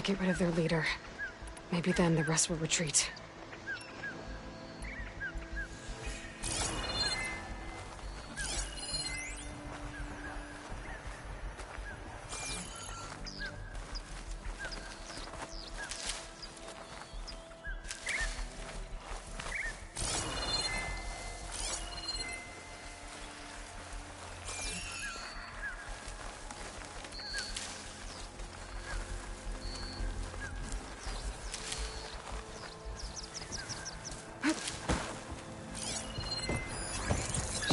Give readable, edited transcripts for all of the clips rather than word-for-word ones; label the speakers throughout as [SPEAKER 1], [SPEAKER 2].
[SPEAKER 1] to get rid of their leader. Maybe then the rest will retreat.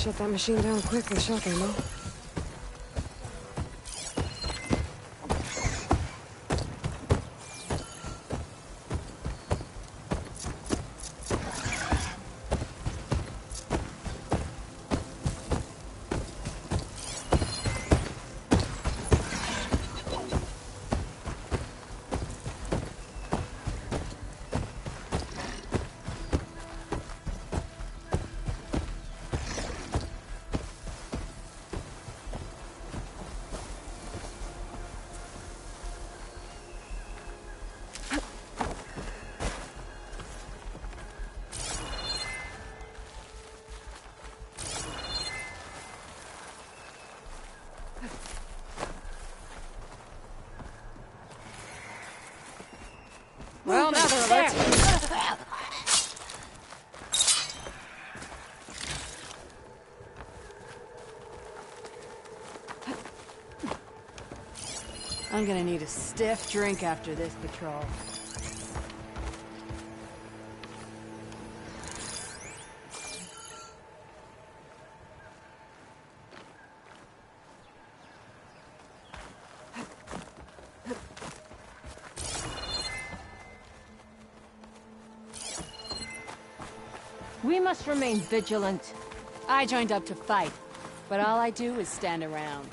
[SPEAKER 1] Shut that machine down quick with shock ammo. Well, now they're there.
[SPEAKER 2] I'm gonna need a stiff drink after this patrol.
[SPEAKER 3] We must remain vigilant.
[SPEAKER 2] I joined up to fight, but all I do is stand around.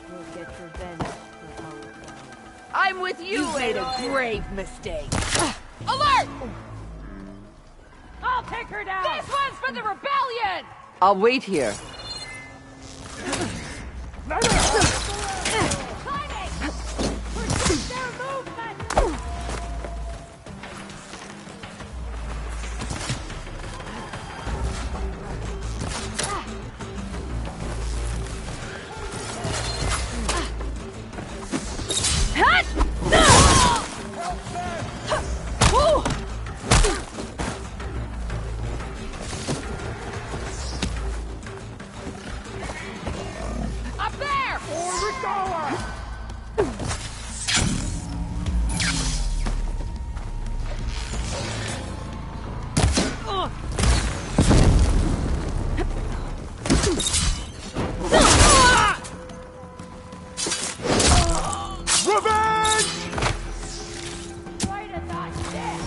[SPEAKER 3] We'll get revenge for our crime. I'm with you,
[SPEAKER 2] You've made a
[SPEAKER 3] Aloy.
[SPEAKER 2] grave mistake.
[SPEAKER 3] Alert! I'll take her down! This one's for the rebellion!
[SPEAKER 4] I'll wait here.
[SPEAKER 3] Climbing! Protect their movement! Up there! Right at that shit!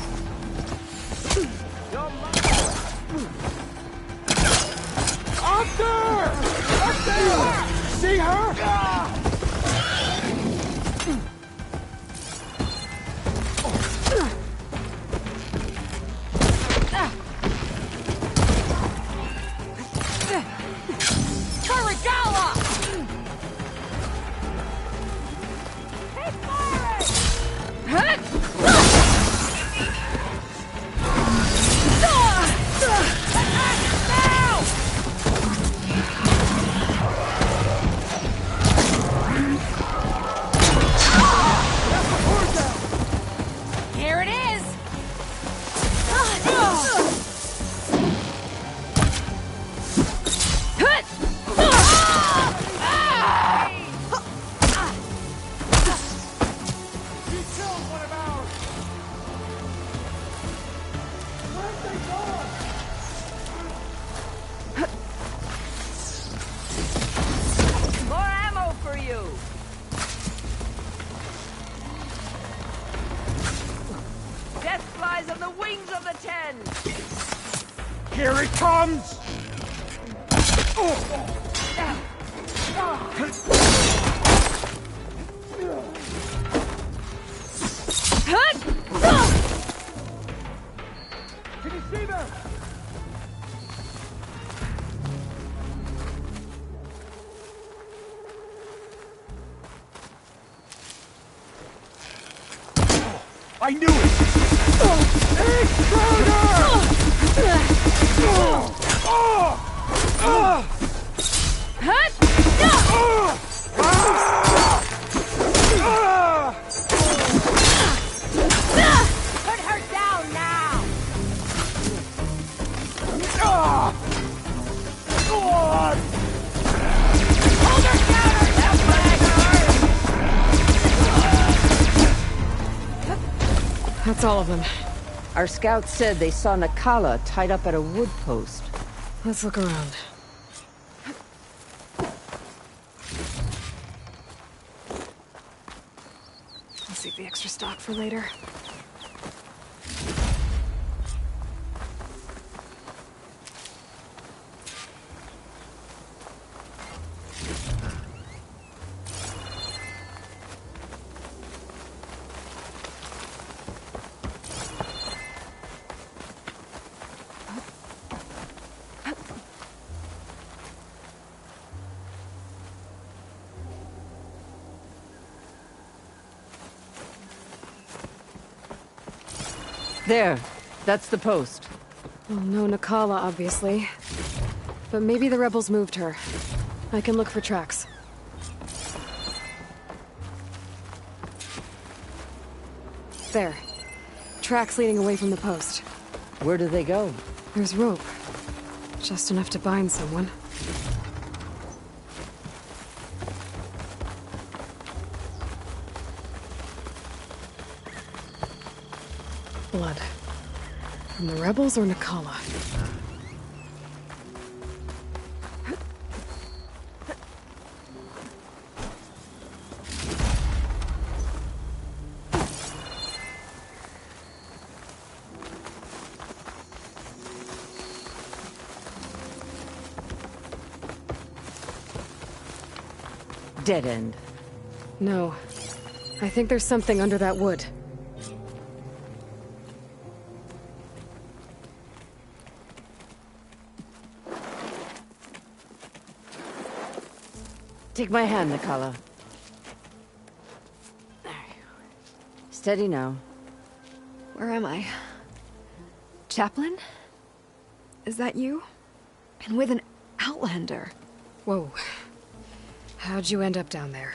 [SPEAKER 5] See her?
[SPEAKER 3] Kuragawa! Keep firing! Attack now! Here it is! More ammo for you! Death flies on the wings of the 10!
[SPEAKER 5] Here it comes! I knew it!
[SPEAKER 3] Put her down now! Hold her down or
[SPEAKER 1] That's all of them.
[SPEAKER 2] Our scouts said they saw Nakala tied up at a wood post.
[SPEAKER 1] Let's look around. I'll save the extra stock for later.
[SPEAKER 2] There. That's the post.
[SPEAKER 1] Well, no Nakala, obviously. But maybe the rebels moved her. I can look for tracks. There. Tracks leading away from the post.
[SPEAKER 2] Where do they go?
[SPEAKER 1] There's rope. Just enough to bind someone. Blood. From the rebels or Nakala?
[SPEAKER 2] Dead end.
[SPEAKER 1] No. I think there's something under that wood.
[SPEAKER 2] Take my hand, Nakala. Steady now.
[SPEAKER 1] Where am I? Chaplain? Is that you? And with an Outlander. Whoa. How'd you end up down there?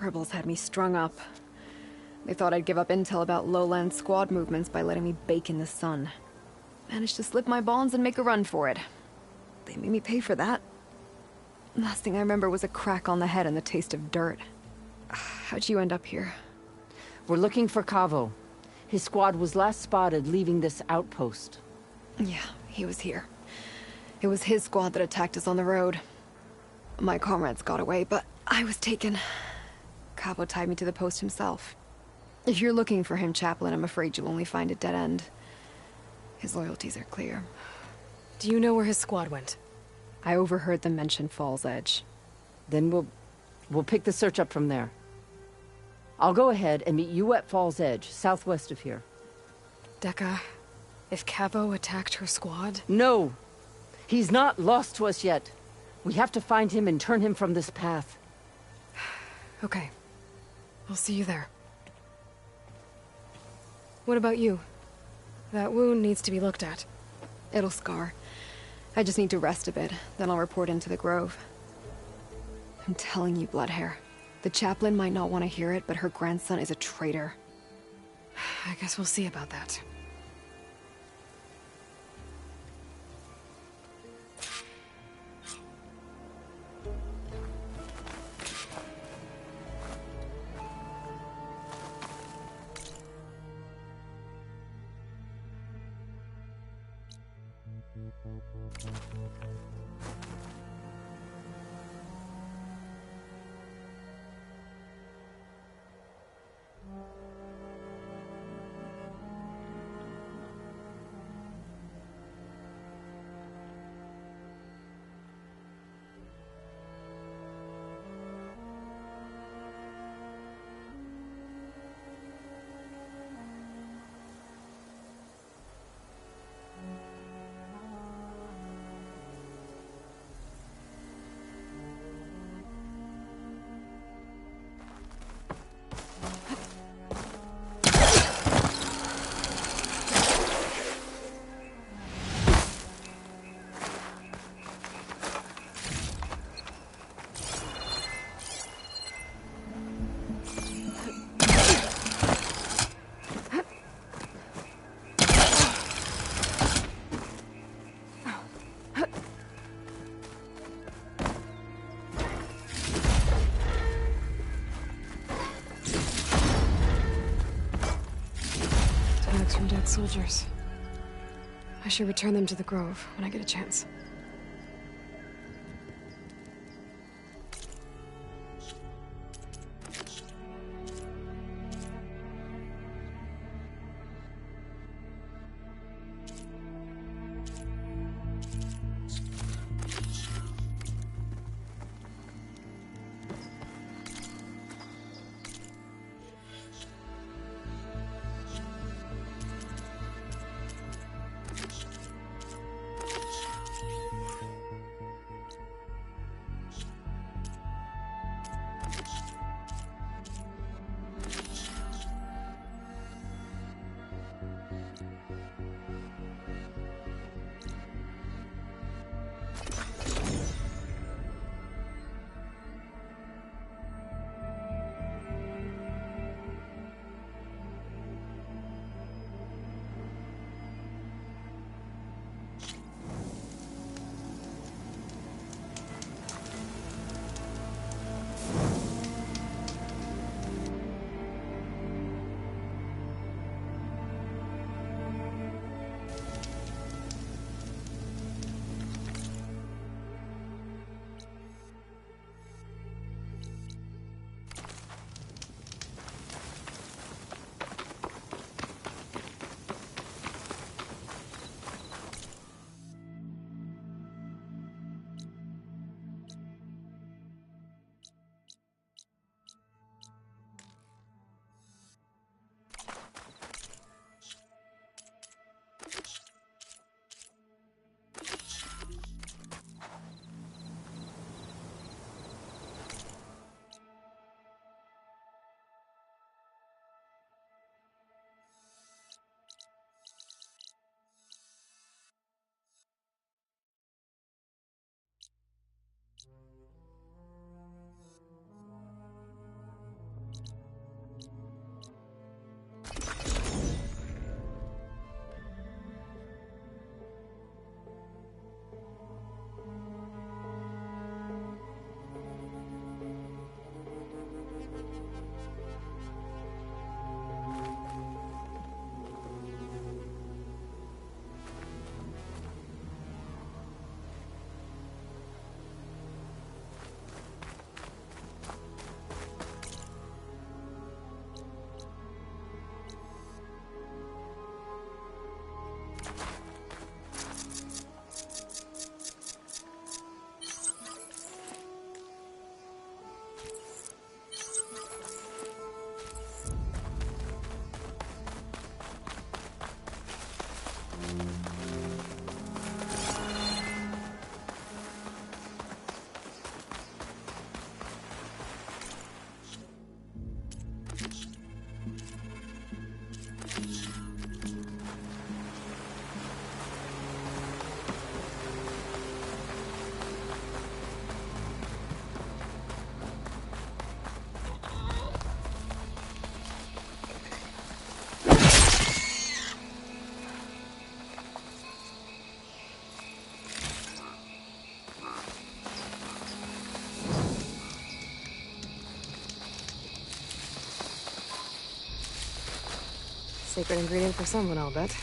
[SPEAKER 1] Rebels had me strung up. They thought I'd give up intel about lowland squad movements by letting me bake in the sun. Managed to slip my bonds and make a run for it. They made me pay for that. Last thing I remember was a crack on the head and the taste of dirt. How'd you end up here?
[SPEAKER 2] We're looking for Kavo. His squad was last spotted leaving this outpost.
[SPEAKER 1] Yeah, he was here. It was his squad that attacked us on the road. My comrades got away, but I was taken. Cabo tied me to the post himself. If you're looking for him, Chaplain, I'm afraid you'll only find a dead end. His loyalties are clear. Do you know where his squad went? I overheard them mention Fall's Edge.
[SPEAKER 2] Then we'll pick the search up from there. I'll go ahead and meet you at Fall's Edge, southwest of here.
[SPEAKER 1] Dekka, if Cabo attacked her squad?
[SPEAKER 2] No! He's not lost to us yet. We have to find him and turn him from this path.
[SPEAKER 1] Okay. I'll see you there. What about you? That wound needs to be looked at. It'll scar. I just need to rest a bit, then I'll report into the Grove. I'm telling you, Bloodhair. The chaplain might not want to hear it, but her grandson is a traitor. I guess we'll see about that. artifacts from dead soldiers. I should return them to the Grove when I get a chance. Sacred ingredient for someone, I'll bet.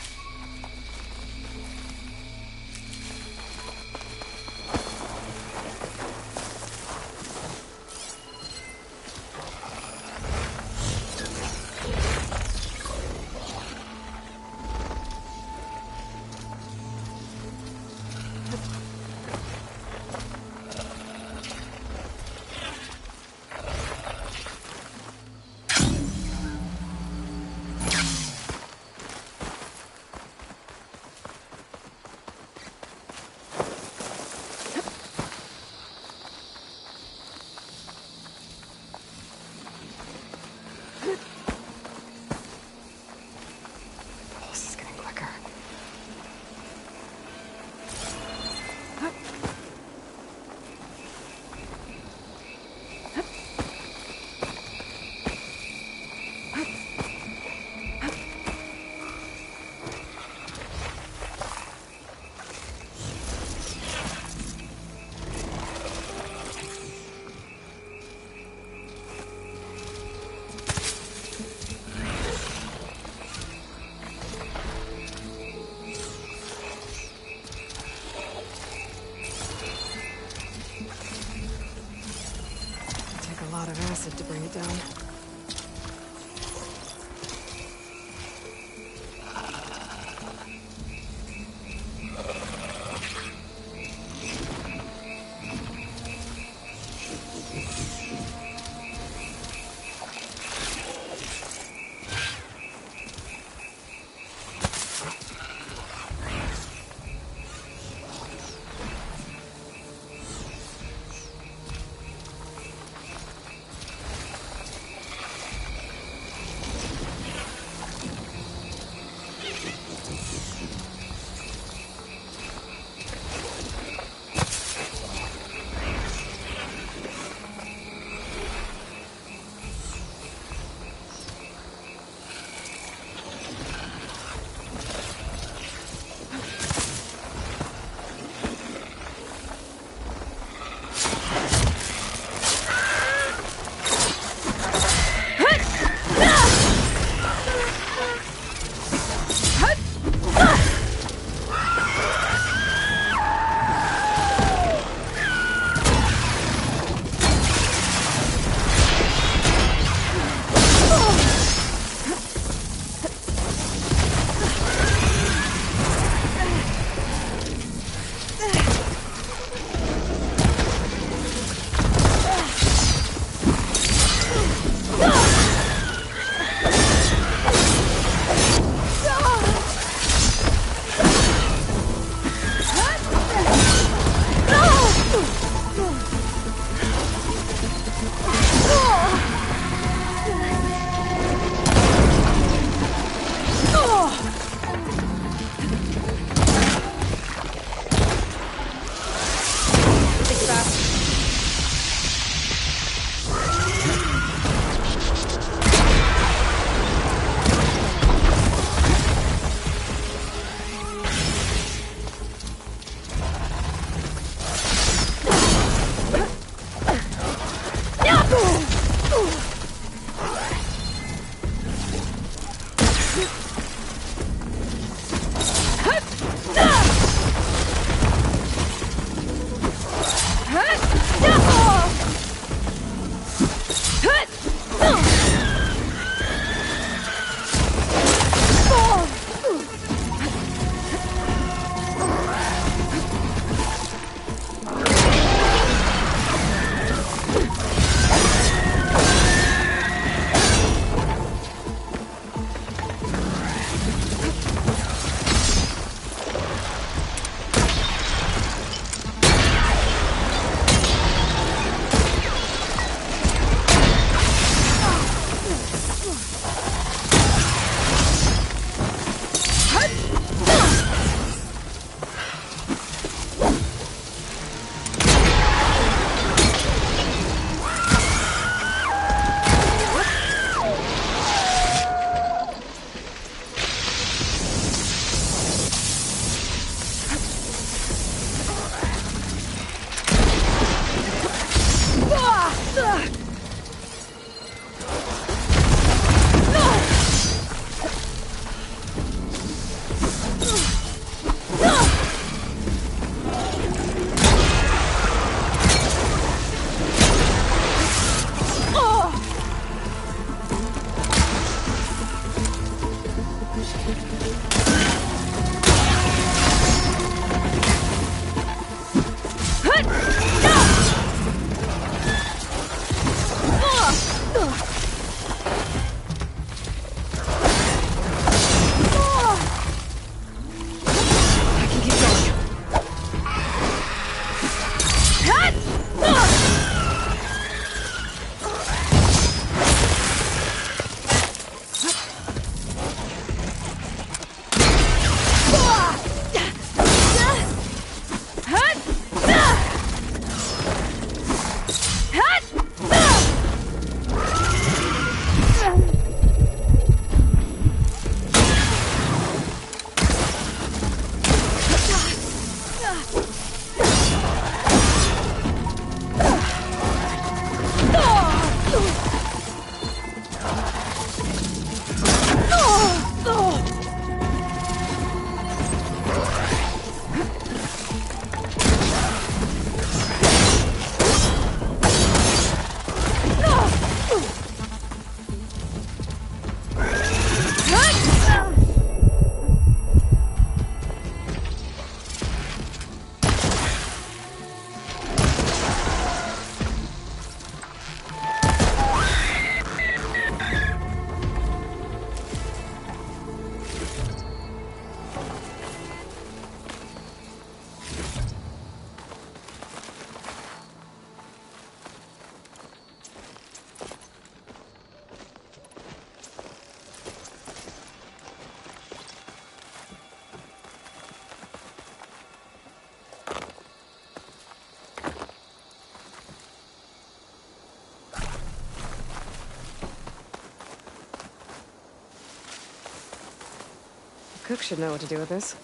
[SPEAKER 1] Cook should know what to do with this.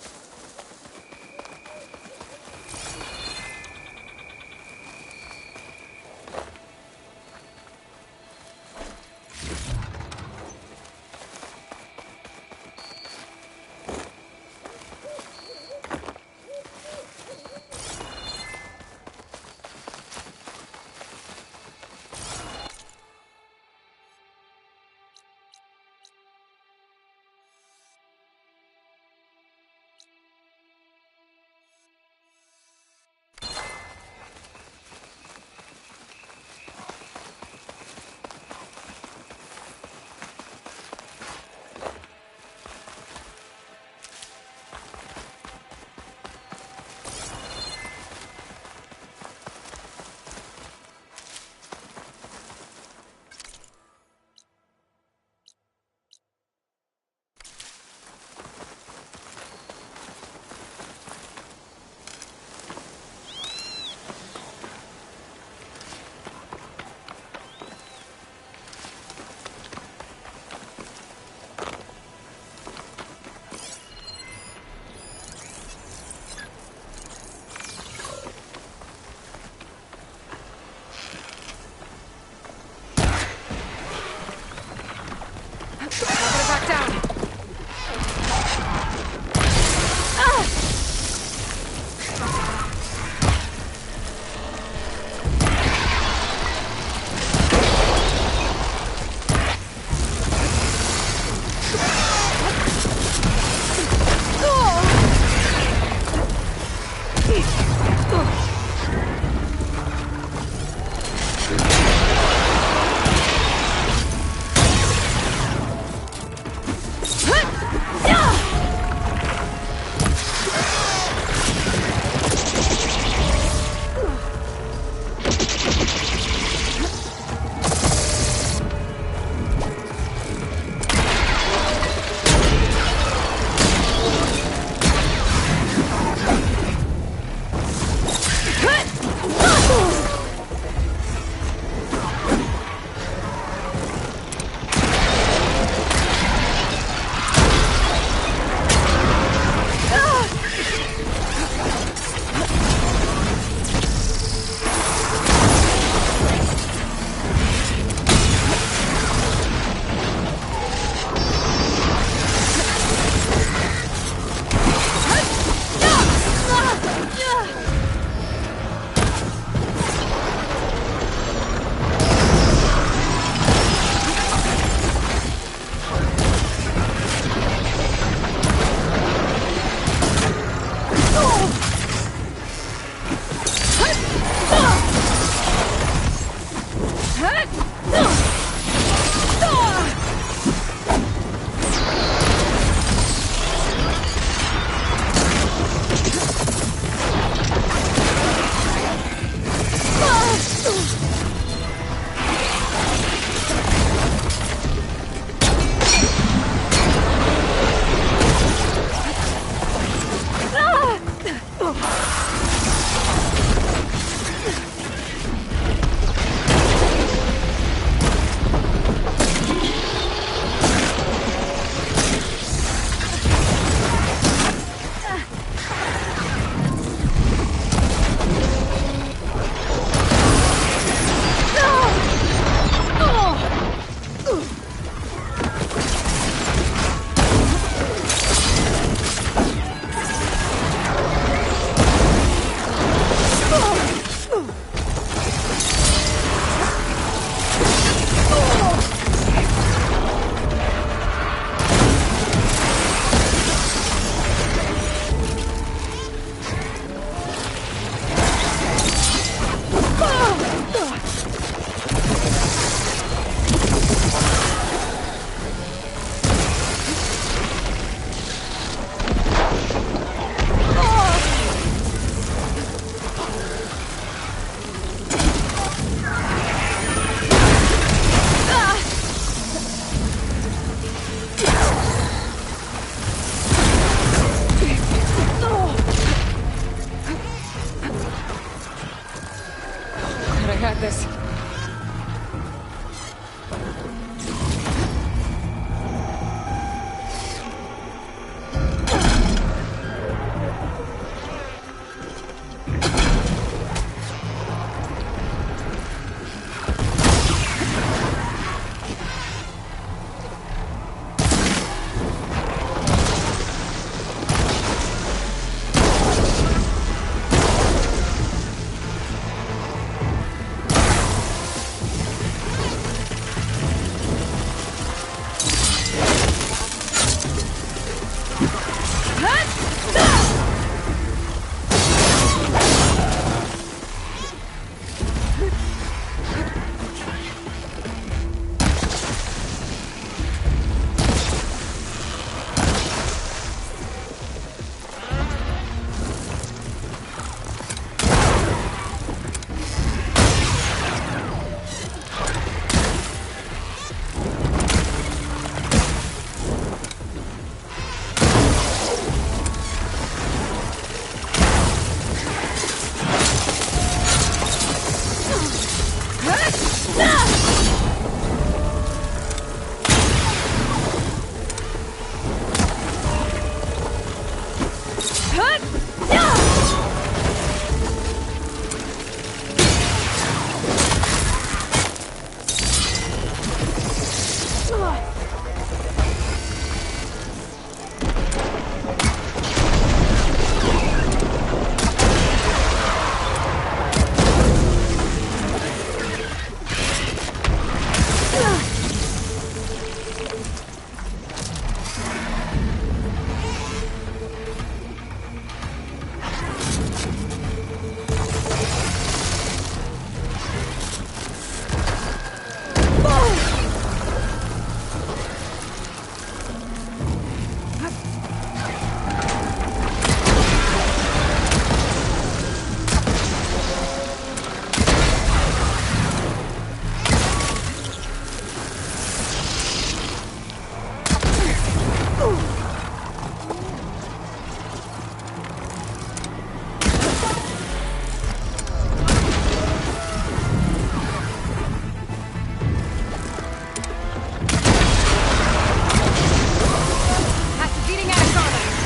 [SPEAKER 1] Activating Anaconda!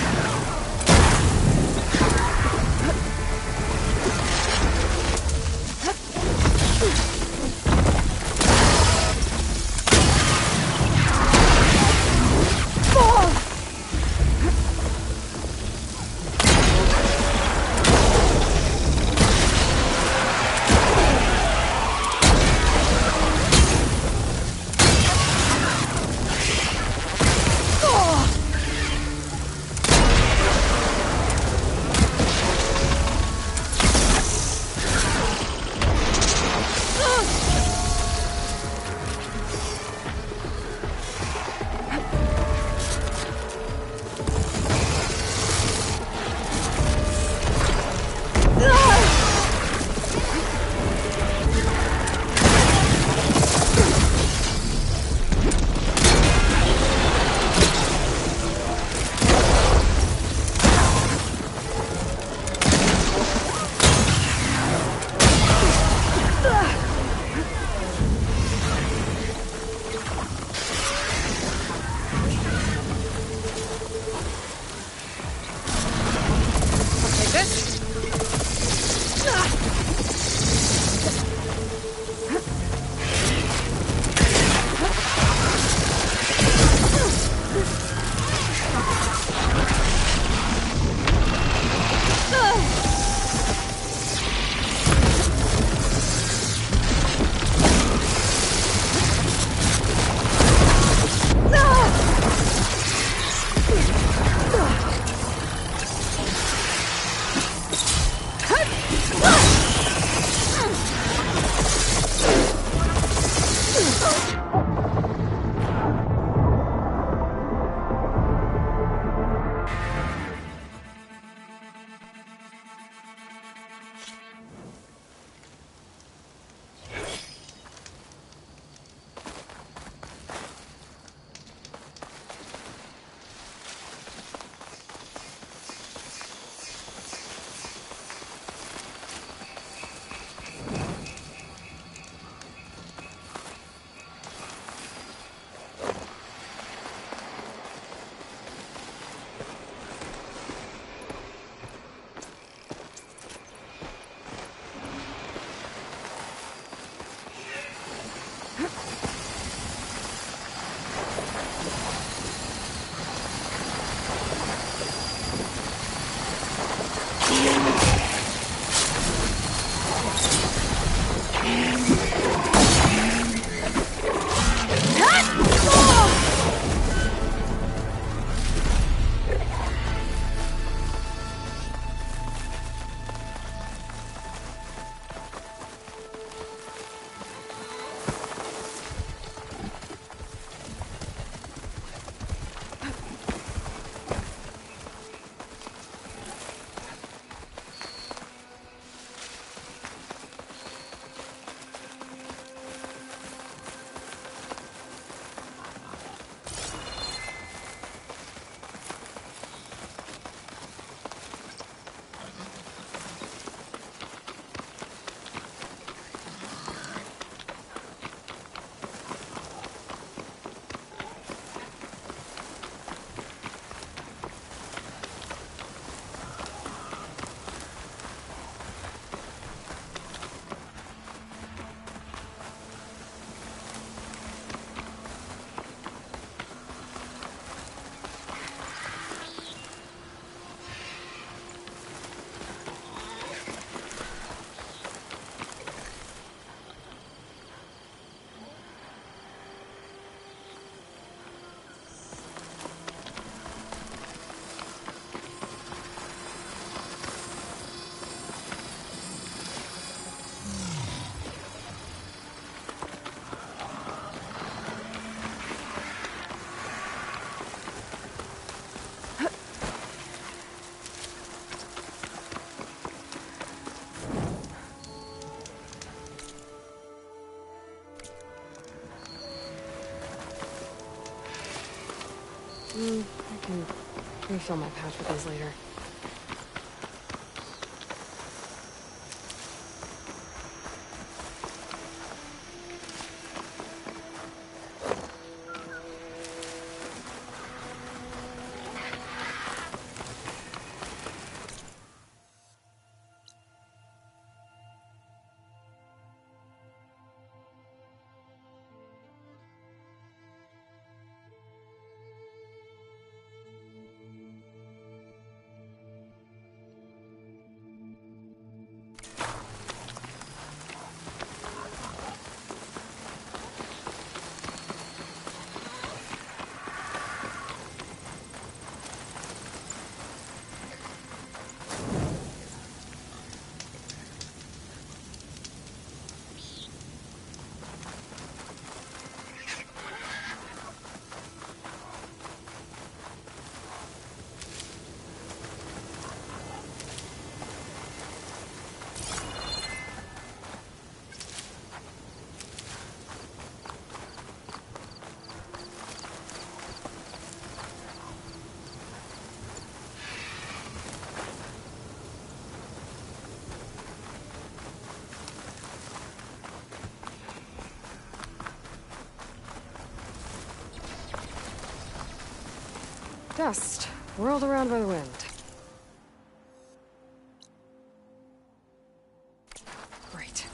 [SPEAKER 1] Take this. I can refill my pouch with these later. Dust, whirled around by the wind. Great.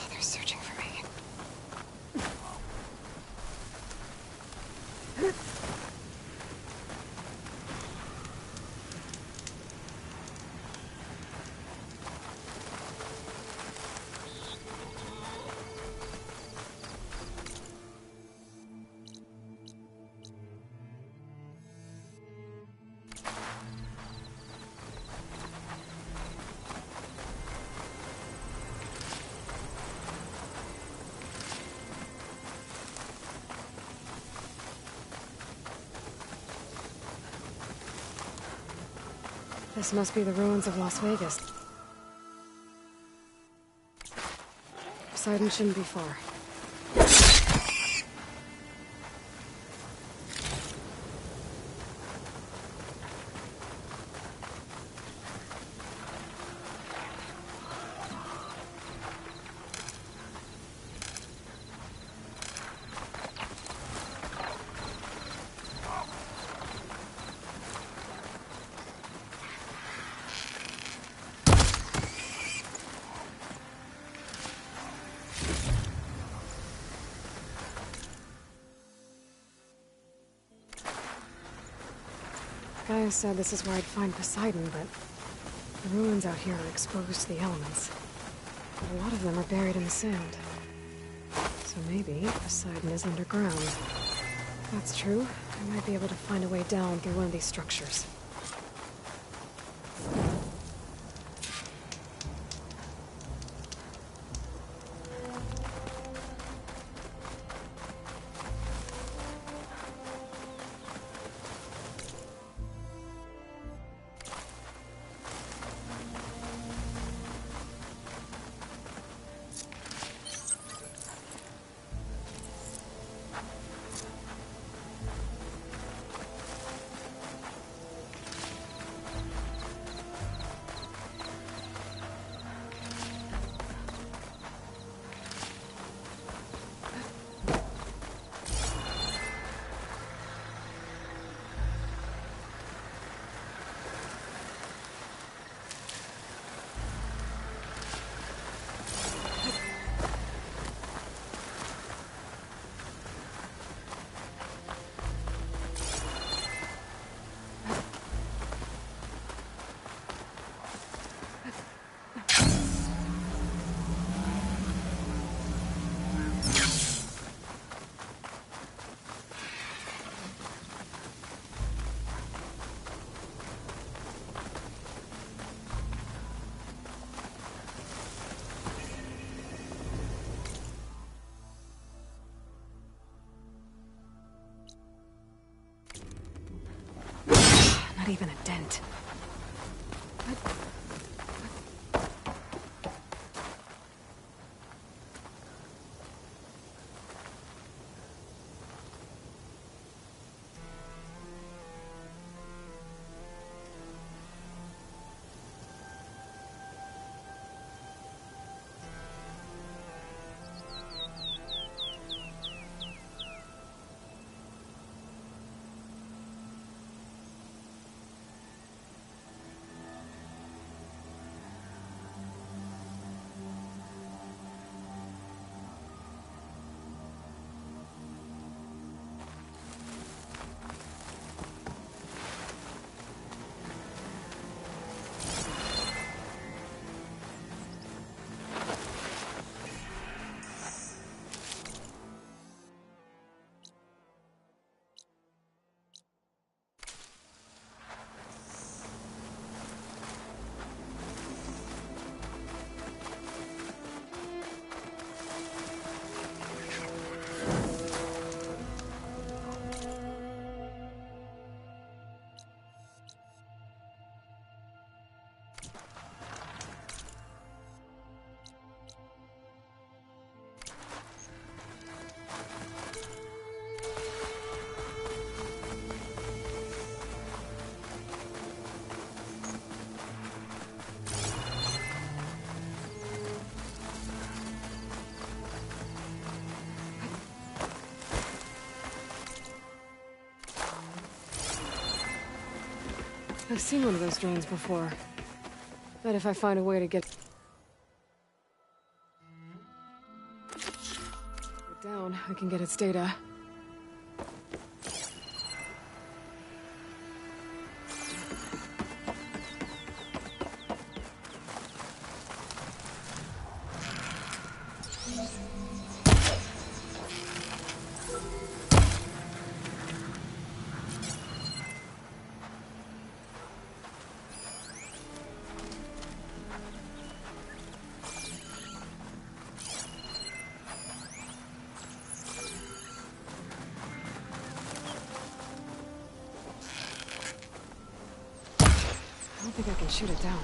[SPEAKER 1] They're searching for me. This must be the ruins of Las Vegas. Poseidon shouldn't be far. Gaia said this is where I'd find Poseidon, but the ruins out here are exposed to the elements. A lot of them are buried in the sand. So maybe Poseidon is underground. If that's true, I might be able to find a way down through one of these structures. Not even a dent. I've seen one of those drones before. Bet if I find a way to get it down, I can get its data. I don't think I can shoot it down.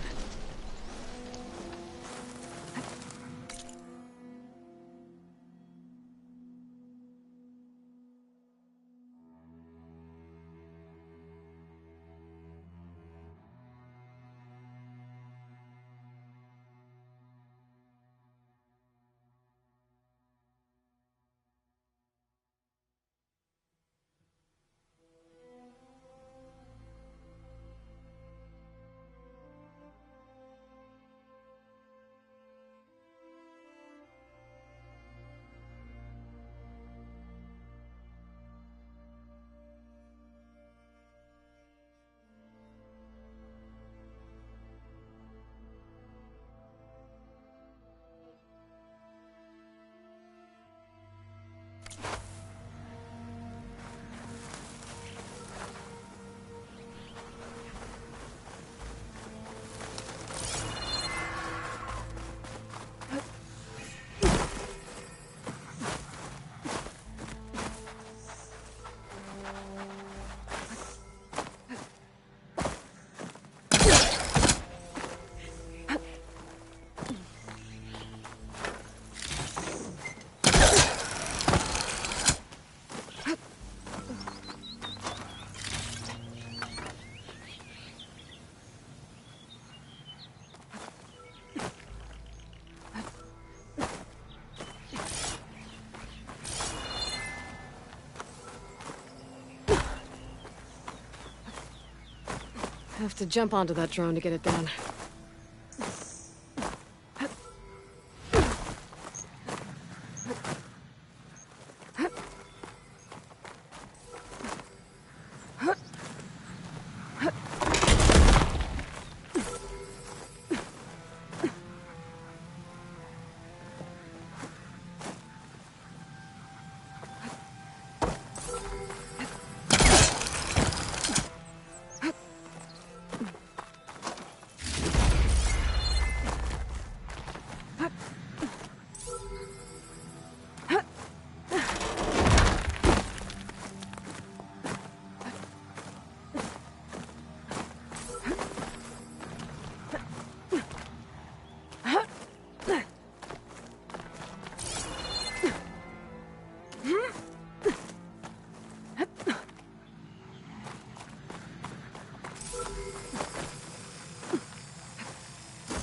[SPEAKER 1] I have to jump onto that drone to get it down.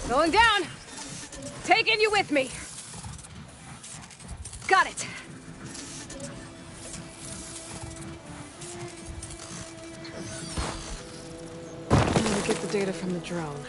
[SPEAKER 1] Going down! Taking you with me! Got it! I'm gonna get the data from the drone.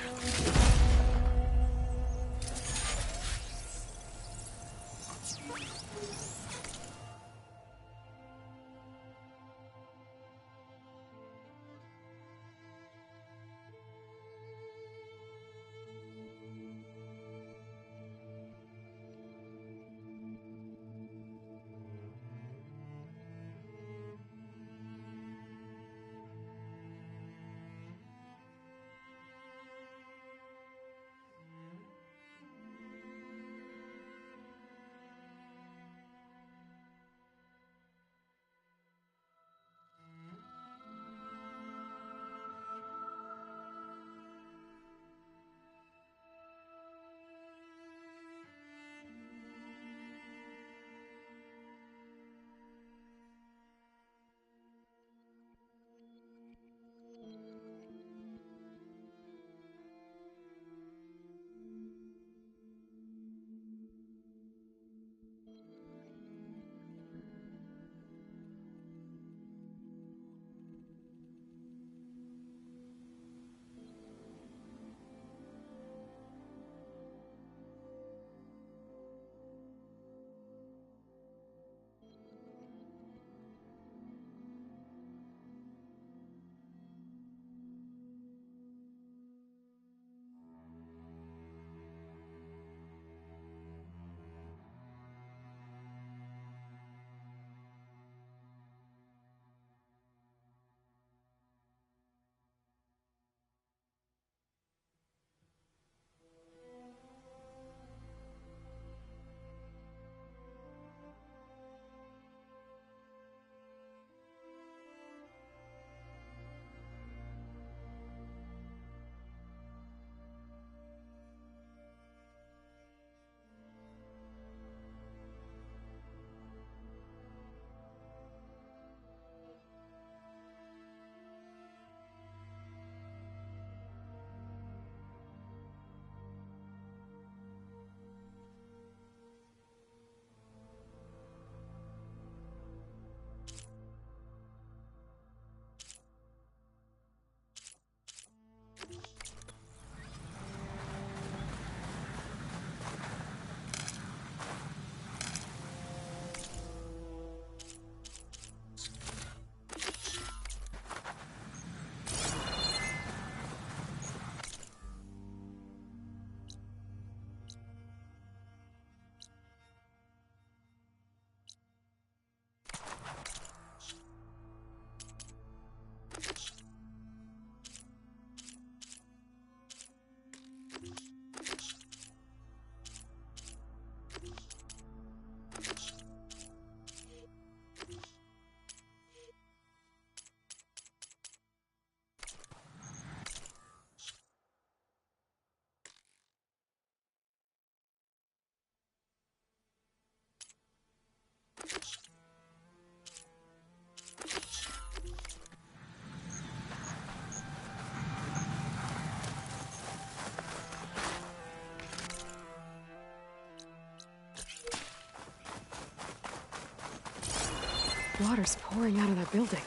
[SPEAKER 1] Water's pouring out of that building.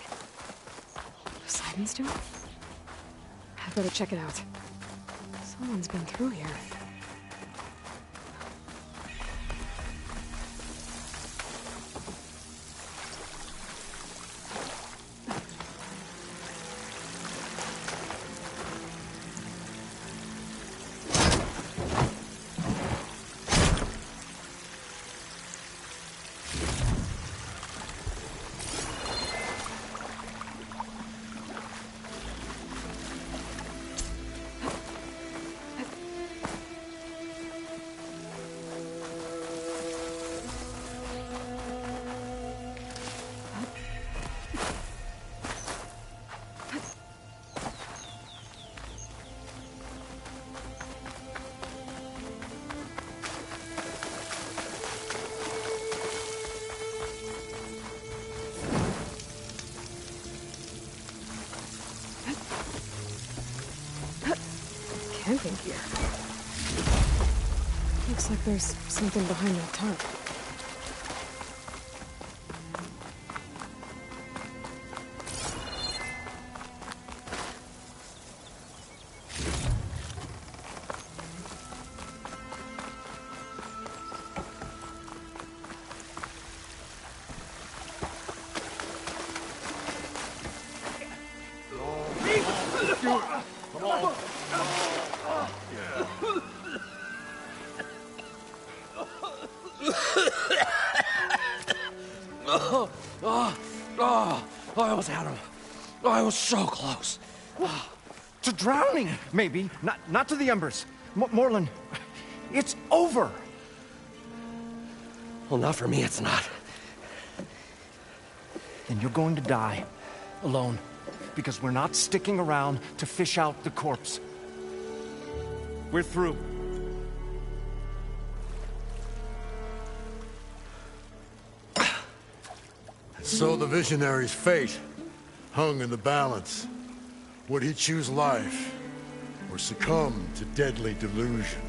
[SPEAKER 1] Poseidon's doing? I better check it out. Someone's been through here. Camping gear. Looks like there's something behind that tarp.
[SPEAKER 4] I almost had him. I was so close.
[SPEAKER 5] To drowning, maybe. Not to the embers. Morlund, it's over.
[SPEAKER 4] Well, not for me, it's not.
[SPEAKER 5] Then you're going to die. Alone. Because we're not sticking around to fish out the corpse. We're through.
[SPEAKER 6] So the visionary's fate hung in the balance. Would he choose life or succumb to deadly delusion?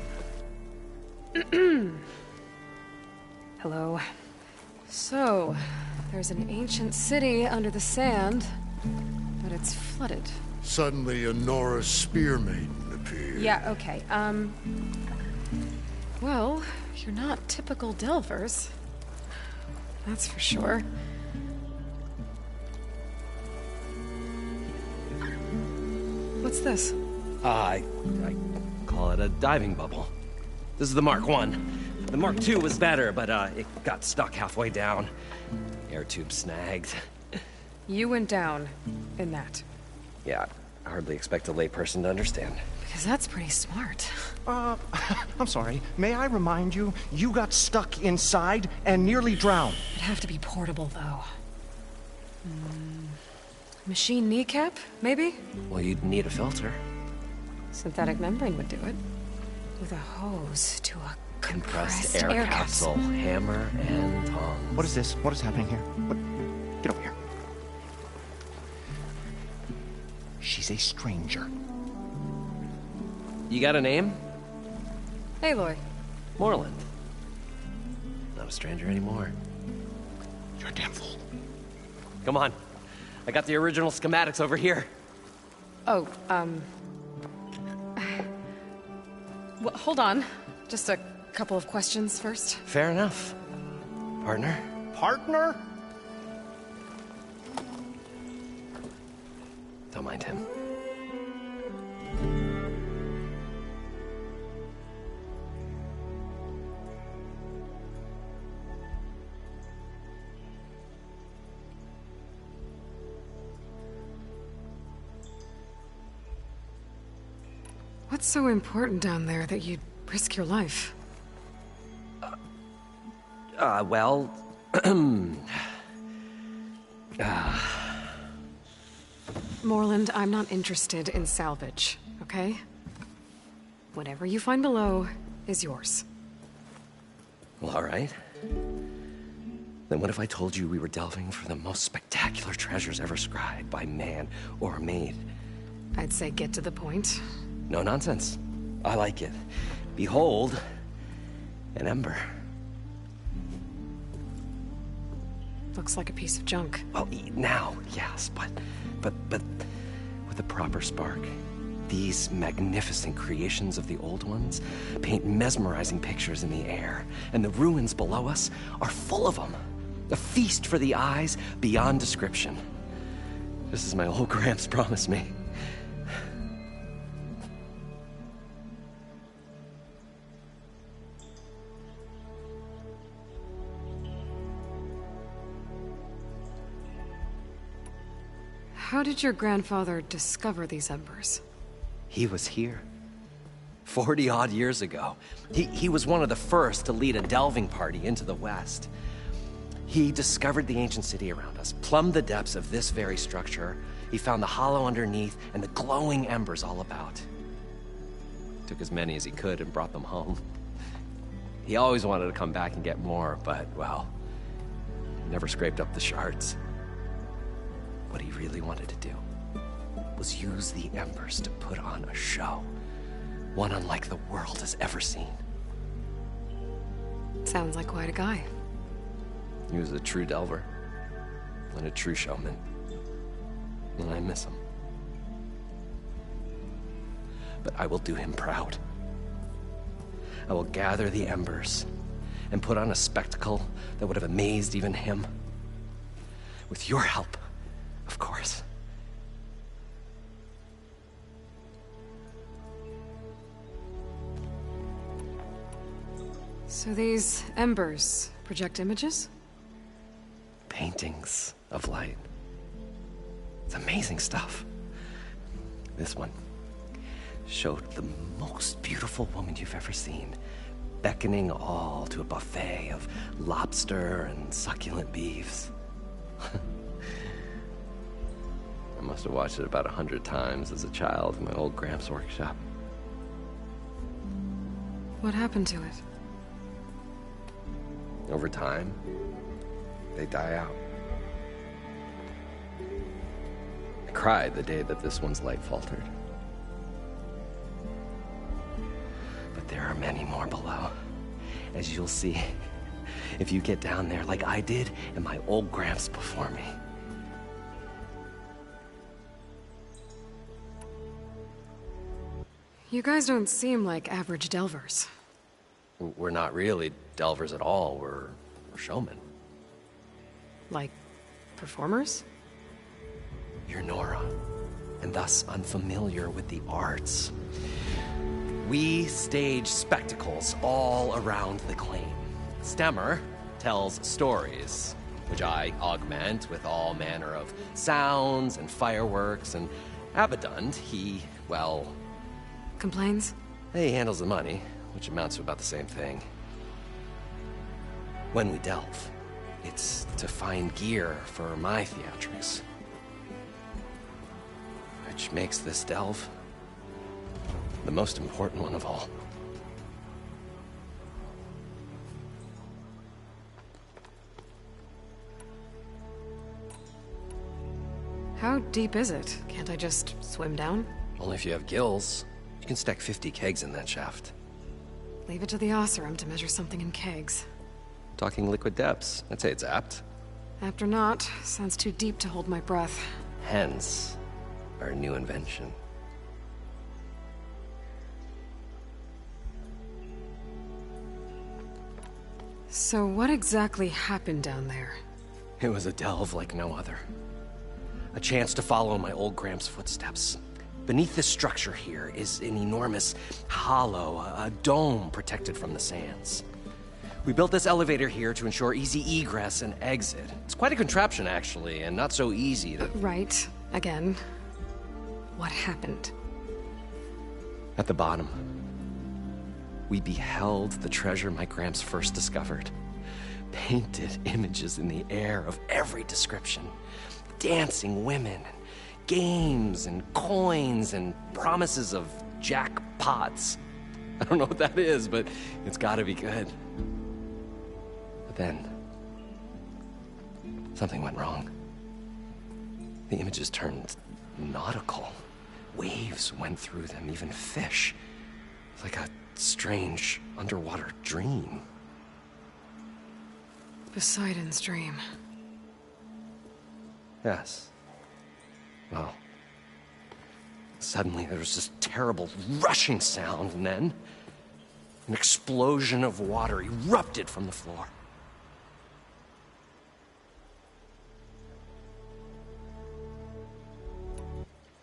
[SPEAKER 1] Hello. So, there's an ancient city under the sand, but it's flooded.
[SPEAKER 6] Suddenly, a Nora spear maiden appeared.
[SPEAKER 1] Yeah, okay, well, you're not typical Delvers. That's for sure. What's this?
[SPEAKER 4] I call it a diving bubble. This is the Mark I. The Mark II was better, but it got stuck halfway down. Air tube snagged.
[SPEAKER 1] You went down in that.
[SPEAKER 4] Yeah, I hardly expect a layperson to understand.
[SPEAKER 1] Because that's pretty smart.
[SPEAKER 5] I'm sorry. May I remind you, you got stuck inside and nearly drowned.
[SPEAKER 1] It'd have to be portable, though. Machine kneecap, maybe?
[SPEAKER 4] Well, you'd need a filter.
[SPEAKER 1] Synthetic membrane would do it. With a hose to a
[SPEAKER 4] Compressed air capsule, hammer and tongs.
[SPEAKER 5] What is this? What is happening here? What? Get over here. She's a stranger.
[SPEAKER 4] You got a name?
[SPEAKER 1] Aloy.
[SPEAKER 4] Morlund. Not a stranger anymore.
[SPEAKER 5] You're a damn fool.
[SPEAKER 4] Come on. I got the original schematics over here.
[SPEAKER 1] Oh, well, hold on. Just a couple of questions first.
[SPEAKER 4] Fair enough. Partner?
[SPEAKER 5] Partner?
[SPEAKER 4] Don't mind him.
[SPEAKER 1] What's so important down there that you'd risk your life?
[SPEAKER 4] Well...
[SPEAKER 1] Morlund, I'm not interested in salvage, okay? Whatever you find below is yours.
[SPEAKER 4] Well, all right. Then what if I told you we were delving for the most spectacular treasures ever scribed by man or maid?
[SPEAKER 1] I'd say get to the point.
[SPEAKER 4] No nonsense. I like it. Behold, an ember.
[SPEAKER 1] Looks like a piece of junk.
[SPEAKER 4] Well, now, yes, but with a proper spark. These magnificent creations of the old ones paint mesmerizing pictures in the air, and the ruins below us are full of them. A feast for the eyes beyond description. Just as my old Gramps promised me.
[SPEAKER 1] How did your grandfather discover these embers?
[SPEAKER 4] He was here. 40-odd years ago. He was one of the first to lead a delving party into the West. He discovered the ancient city around us, plumbed the depths of this very structure. He found the hollow underneath and the glowing embers all about. Took as many as he could and brought them home. He always wanted to come back and get more, but, well, never scraped up the shards. What he really wanted to do was use the embers to put on a show. One unlike the world has ever seen.
[SPEAKER 1] Sounds like quite a guy.
[SPEAKER 4] He was a true delver. And a true showman. And I miss him. But I will do him proud. I will gather the embers and put on a spectacle that would have amazed even him. With your help, of course.
[SPEAKER 1] So these embers project images?
[SPEAKER 4] Paintings of light. It's amazing stuff. This one showed the most beautiful woman you've ever seen, beckoning all to a buffet of lobster and succulent beefs. I must have watched it about 100 times as a child in my old Gramps workshop.
[SPEAKER 1] What happened to it?
[SPEAKER 4] Over time, they die out. I cried the day that this one's light faltered. But there are many more below, as you'll see if you get down there like I did and my old Gramps before me.
[SPEAKER 1] You guys don't seem like average delvers.
[SPEAKER 4] We're not really delvers at all, we're showmen.
[SPEAKER 1] Like, performers?
[SPEAKER 4] You're Nora, and thus unfamiliar with the arts. We stage spectacles all around the claim. Stemmer tells stories, which I augment with all manner of sounds and fireworks, and Abadund, he, well...
[SPEAKER 1] Complains?
[SPEAKER 4] He handles the money, which amounts to about the same thing. When we delve, it's to find gear for my theatrics. Which makes this delve the most important one of all.
[SPEAKER 1] How deep is it? Can't I just swim down?
[SPEAKER 4] Only if you have gills. You can stack 50 kegs in that shaft.
[SPEAKER 1] Leave it to the Oseram to measure something in kegs.
[SPEAKER 4] Talking liquid depths, I'd say it's apt.
[SPEAKER 1] Apt or not, sounds too deep to hold my breath.
[SPEAKER 4] Hence, our new invention.
[SPEAKER 1] So what exactly happened down there?
[SPEAKER 4] It was a delve like no other. A chance to follow in my old Gramps' footsteps. Beneath this structure here is an enormous hollow, a dome protected from the sands. We built this elevator here to ensure easy egress and exit. It's quite a contraption, actually, and not so easy to...
[SPEAKER 1] Right. Again. What happened?
[SPEAKER 4] At the bottom, we beheld the treasure my Gramps first discovered. Painted images in the air of every description. Dancing women, games and coins and promises of jackpots. I don't know what that is, but it's gotta be good. But then, something went wrong. The images turned nautical. Waves went through them, even fish. It's like a strange underwater dream.
[SPEAKER 1] Poseidon's dream.
[SPEAKER 4] Yes. Well, suddenly there was this terrible rushing sound, and then an explosion of water erupted from the floor.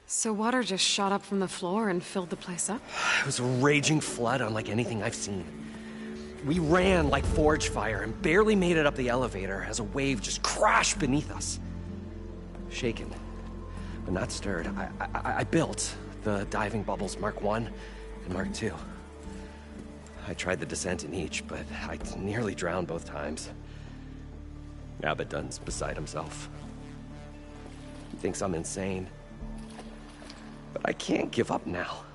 [SPEAKER 1] So water just shot up from the floor and filled the place up?
[SPEAKER 4] It was a raging flood unlike anything I've seen. We ran like forge fire and barely made it up the elevator as a wave just crashed beneath us. Shaken, but not stirred, I built the diving bubbles Mark I and Mark II. I tried the descent in each, but I nearly drowned both times. Abadund's beside himself. He thinks I'm insane. But I can't give up now.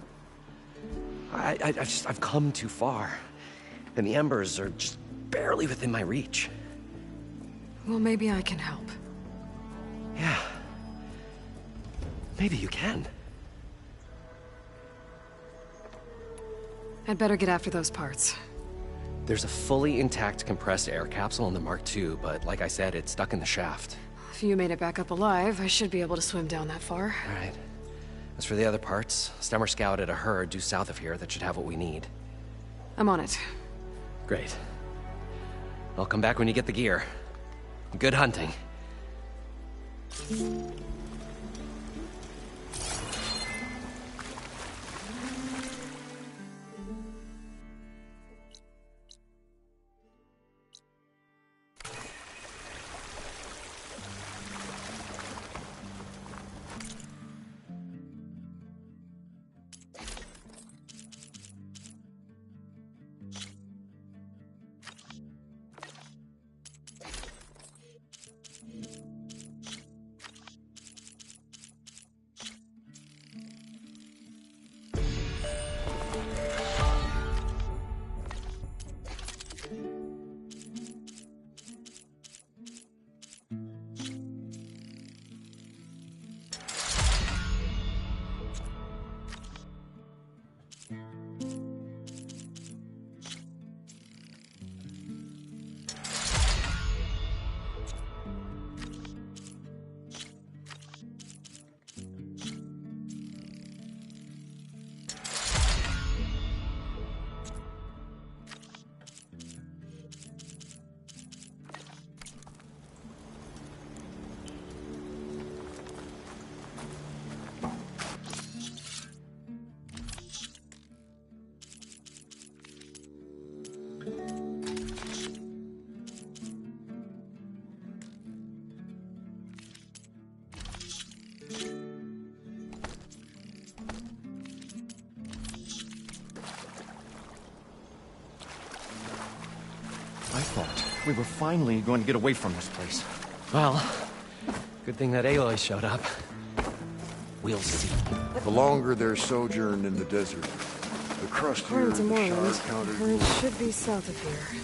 [SPEAKER 4] I've come too far. And the embers are just barely within my reach.
[SPEAKER 1] Well, maybe I can help.
[SPEAKER 4] Yeah. Maybe you can.
[SPEAKER 1] I'd better get after those parts.
[SPEAKER 4] There's a fully intact compressed air capsule in the Mark II, but like I said, it's stuck in the shaft.
[SPEAKER 1] If you made it back up alive, I should be able to swim down that far.
[SPEAKER 4] All right. As for the other parts, Stemmer scouted a herd due south of here that should have what we need.
[SPEAKER 1] I'm on it.
[SPEAKER 4] Great. I'll come back when you get the gear. Good hunting.
[SPEAKER 5] I thought we were finally going to get away from this place.
[SPEAKER 4] Well, good thing that Aloy showed up. We'll see.
[SPEAKER 6] The longer their sojourn in the desert, the crustier
[SPEAKER 1] According to
[SPEAKER 6] the
[SPEAKER 1] Morland,
[SPEAKER 6] Shire counter
[SPEAKER 1] the herd should be south of here.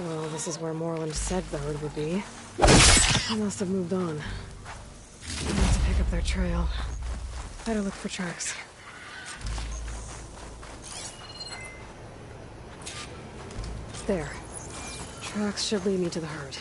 [SPEAKER 1] Well, this is where Morland said the herd would be. They must have moved on. I need to pick up their trail. Better look for tracks. There. Tracks should lead me to the herd.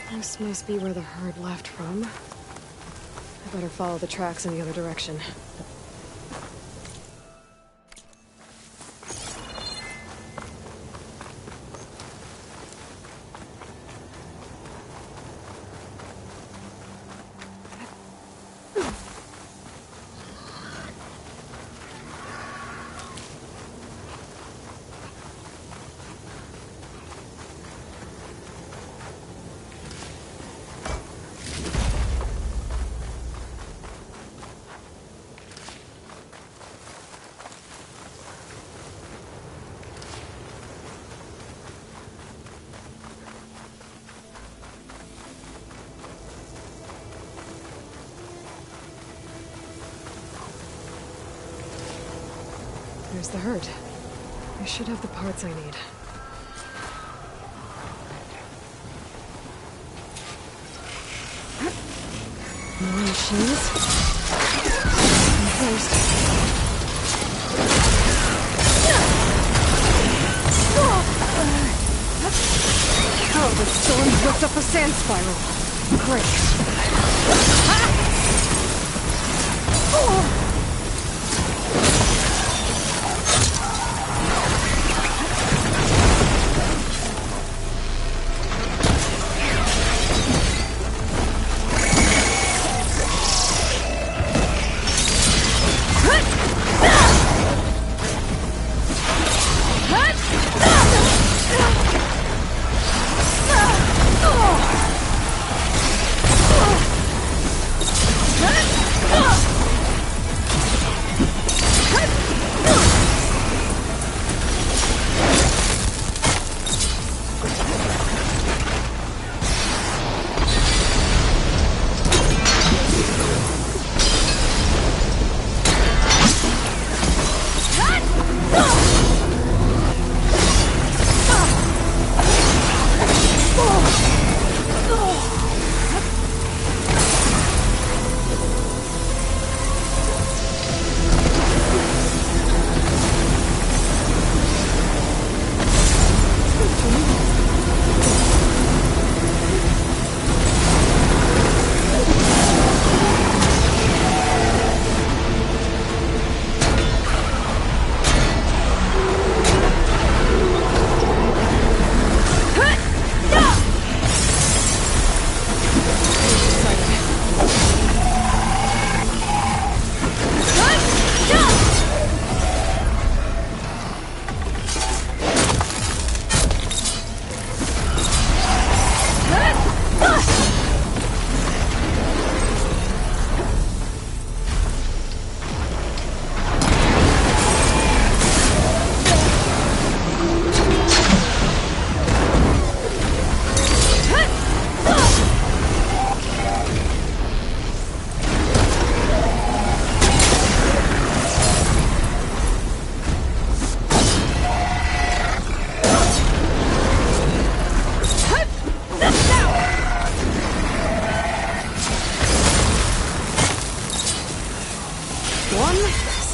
[SPEAKER 1] This must be where the herd left from. I better follow the tracks in the other direction. There's the herd. I should have the parts I need. More machines? I'm first. Oh, the storm whipped up a sand spiral. Great.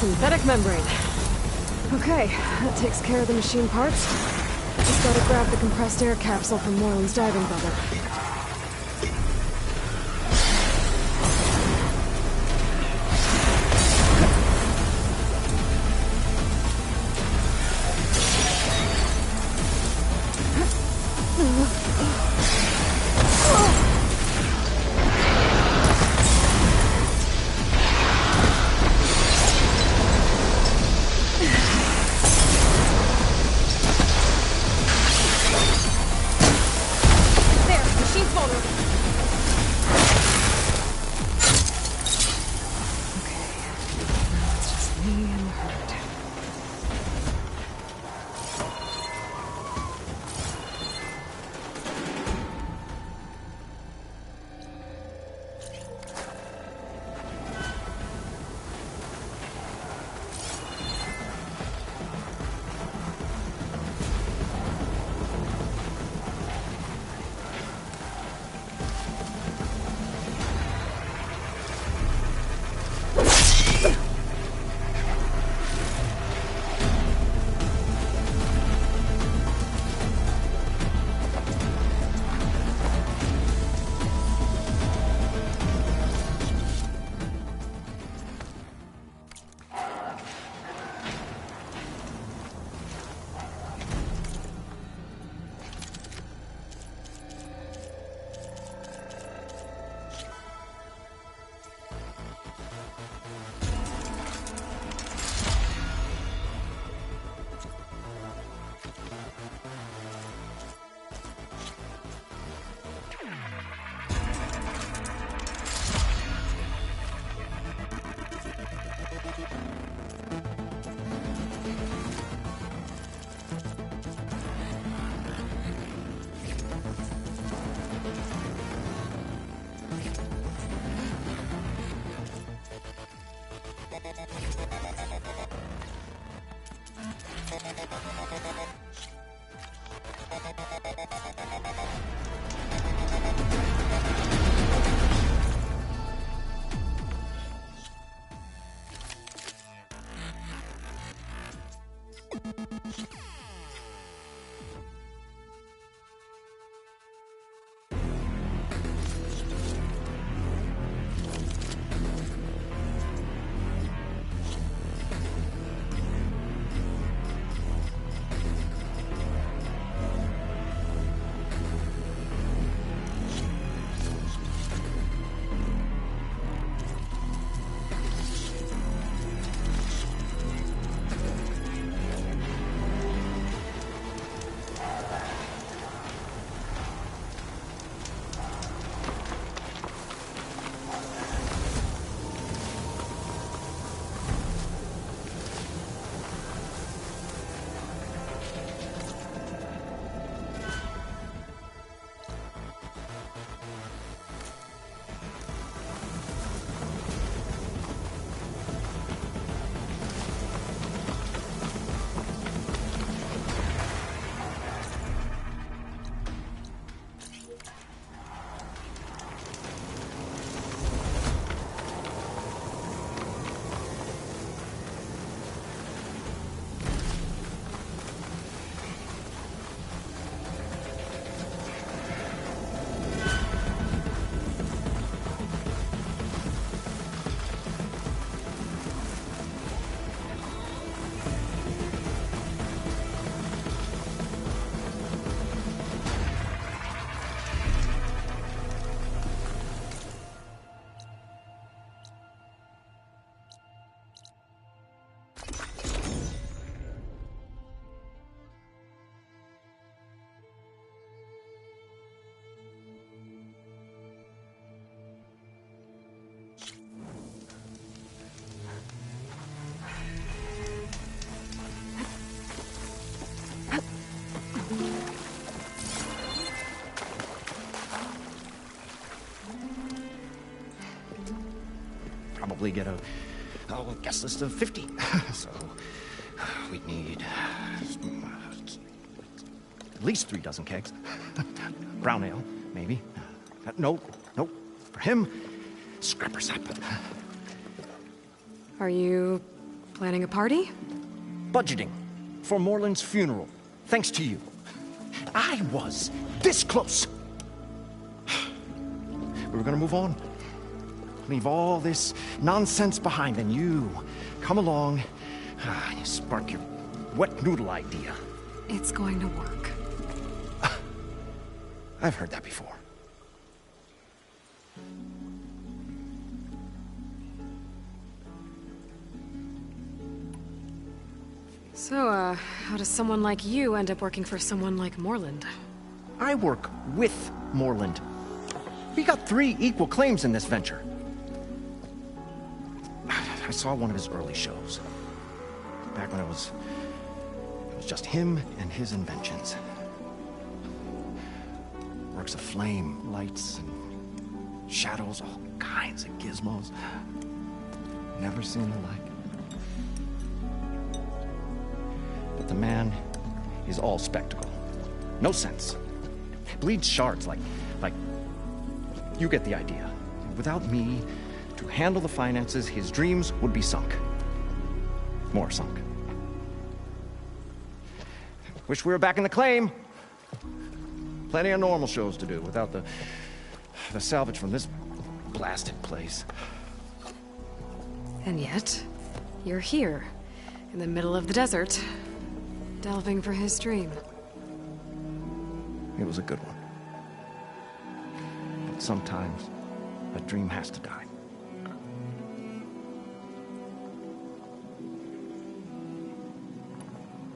[SPEAKER 1] Synthetic membrane. Okay, that takes care of the machine parts. Just gotta grab the compressed air capsule from Moreland's diving bubble.
[SPEAKER 5] probably get a guest list of 50. So we'd need at least 3 dozen kegs. Brown ale, maybe. No. For him, scrapper sap.
[SPEAKER 1] Are you planning a party?
[SPEAKER 5] Budgeting for Morland's funeral, thanks to you. I was this close. We were gonna move on. Leave all this nonsense behind, and you come along and you spark your wet noodle idea.
[SPEAKER 1] It's going to work.
[SPEAKER 5] I've heard that before.
[SPEAKER 1] So, how does someone like you end up working for someone like Morland?
[SPEAKER 5] I work with Morland. We got 3 equal claims in this venture. I saw one of his early shows. Back when it was just him and his inventions. Works of flame, lights, and shadows, all kinds of gizmos. Never seen the like. But the man is all spectacle. No sense. Bleeds shards like... You get the idea. Without me to handle the finances, his dreams would be sunk. More sunk. Wish we were back in the claim. Plenty of normal shows to do without the salvage from this blasted place.
[SPEAKER 1] And yet, you're here, in the middle of the desert, delving for his dream.
[SPEAKER 5] It was a good one. But sometimes, a dream has to die.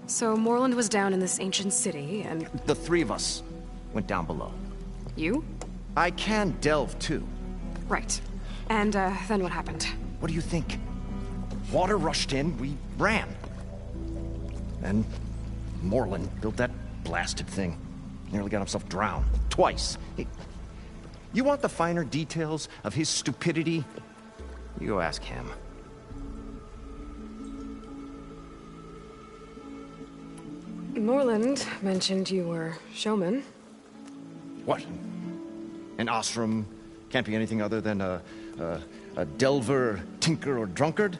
[SPEAKER 1] So Morland was down in this ancient city, and...
[SPEAKER 5] The 3 of us went down below.
[SPEAKER 1] You?
[SPEAKER 5] I can delve, too.
[SPEAKER 1] Right. And, then what happened?
[SPEAKER 5] What do you think? Water rushed in, we ran. Then Morland built that blasted thing. Nearly got himself drowned. Twice. You want the finer details of his stupidity? You go ask him.
[SPEAKER 1] Morland mentioned you were showman.
[SPEAKER 5] What? An Osram can't be anything other than a delver, tinker, or drunkard?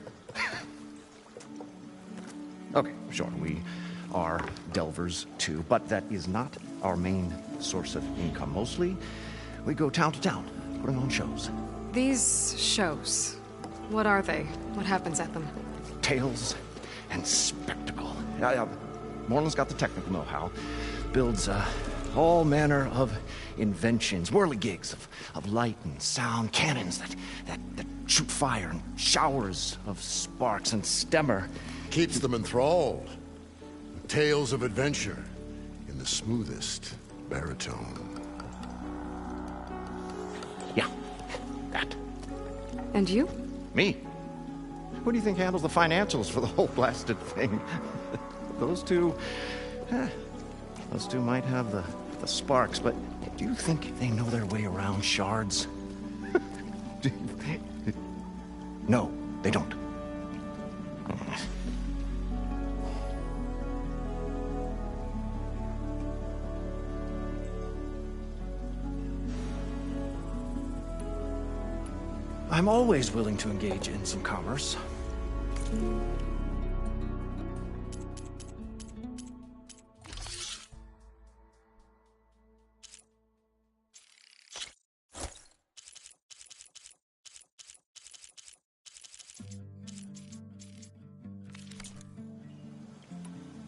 [SPEAKER 5] Okay, sure, we are delvers too, but that is not our main source of income. Mostly, we go town to town, putting on shows.
[SPEAKER 1] These shows, what are they? What happens at them?
[SPEAKER 5] Tales and spectacle. Morland's got the technical know-how. Builds all manner of inventions, whirligigs of light and sound, cannons that shoot fire, and showers of sparks, and stemmer.
[SPEAKER 6] Keeps them enthralled. Tales of adventure in the smoothest baritone.
[SPEAKER 5] Yeah, that.
[SPEAKER 1] And you?
[SPEAKER 5] Me? Who do you think handles the financials for the whole blasted thing? Those two might have the sparks, but do you think they know their way around shards? No, they don't. I'm always willing to engage in some commerce.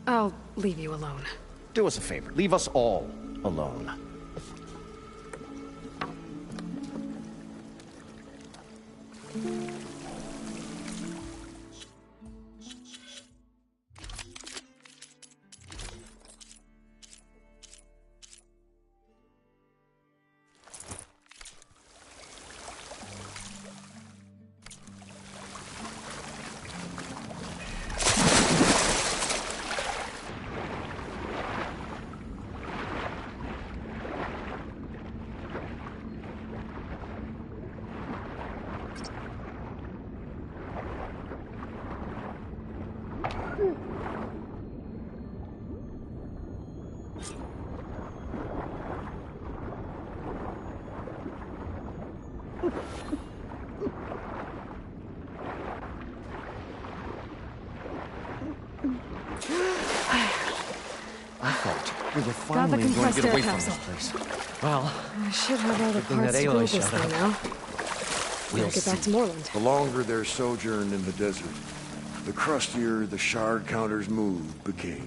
[SPEAKER 1] I'll leave you alone.
[SPEAKER 5] Do us a favor. Leave us all alone. I thought we were
[SPEAKER 1] Got the
[SPEAKER 5] finally going to
[SPEAKER 1] compressed
[SPEAKER 5] get
[SPEAKER 1] air
[SPEAKER 5] away from
[SPEAKER 1] capsule.
[SPEAKER 5] this place. Well,
[SPEAKER 1] I should have all the
[SPEAKER 4] thing that
[SPEAKER 1] parts to
[SPEAKER 4] Aloy
[SPEAKER 1] build this
[SPEAKER 4] showed
[SPEAKER 1] thing
[SPEAKER 4] up.
[SPEAKER 1] now.
[SPEAKER 4] We'll
[SPEAKER 1] Gotta get back
[SPEAKER 4] see.
[SPEAKER 1] to Moreland.
[SPEAKER 6] The longer their sojourn in the desert, the crustier the shard counter's move became.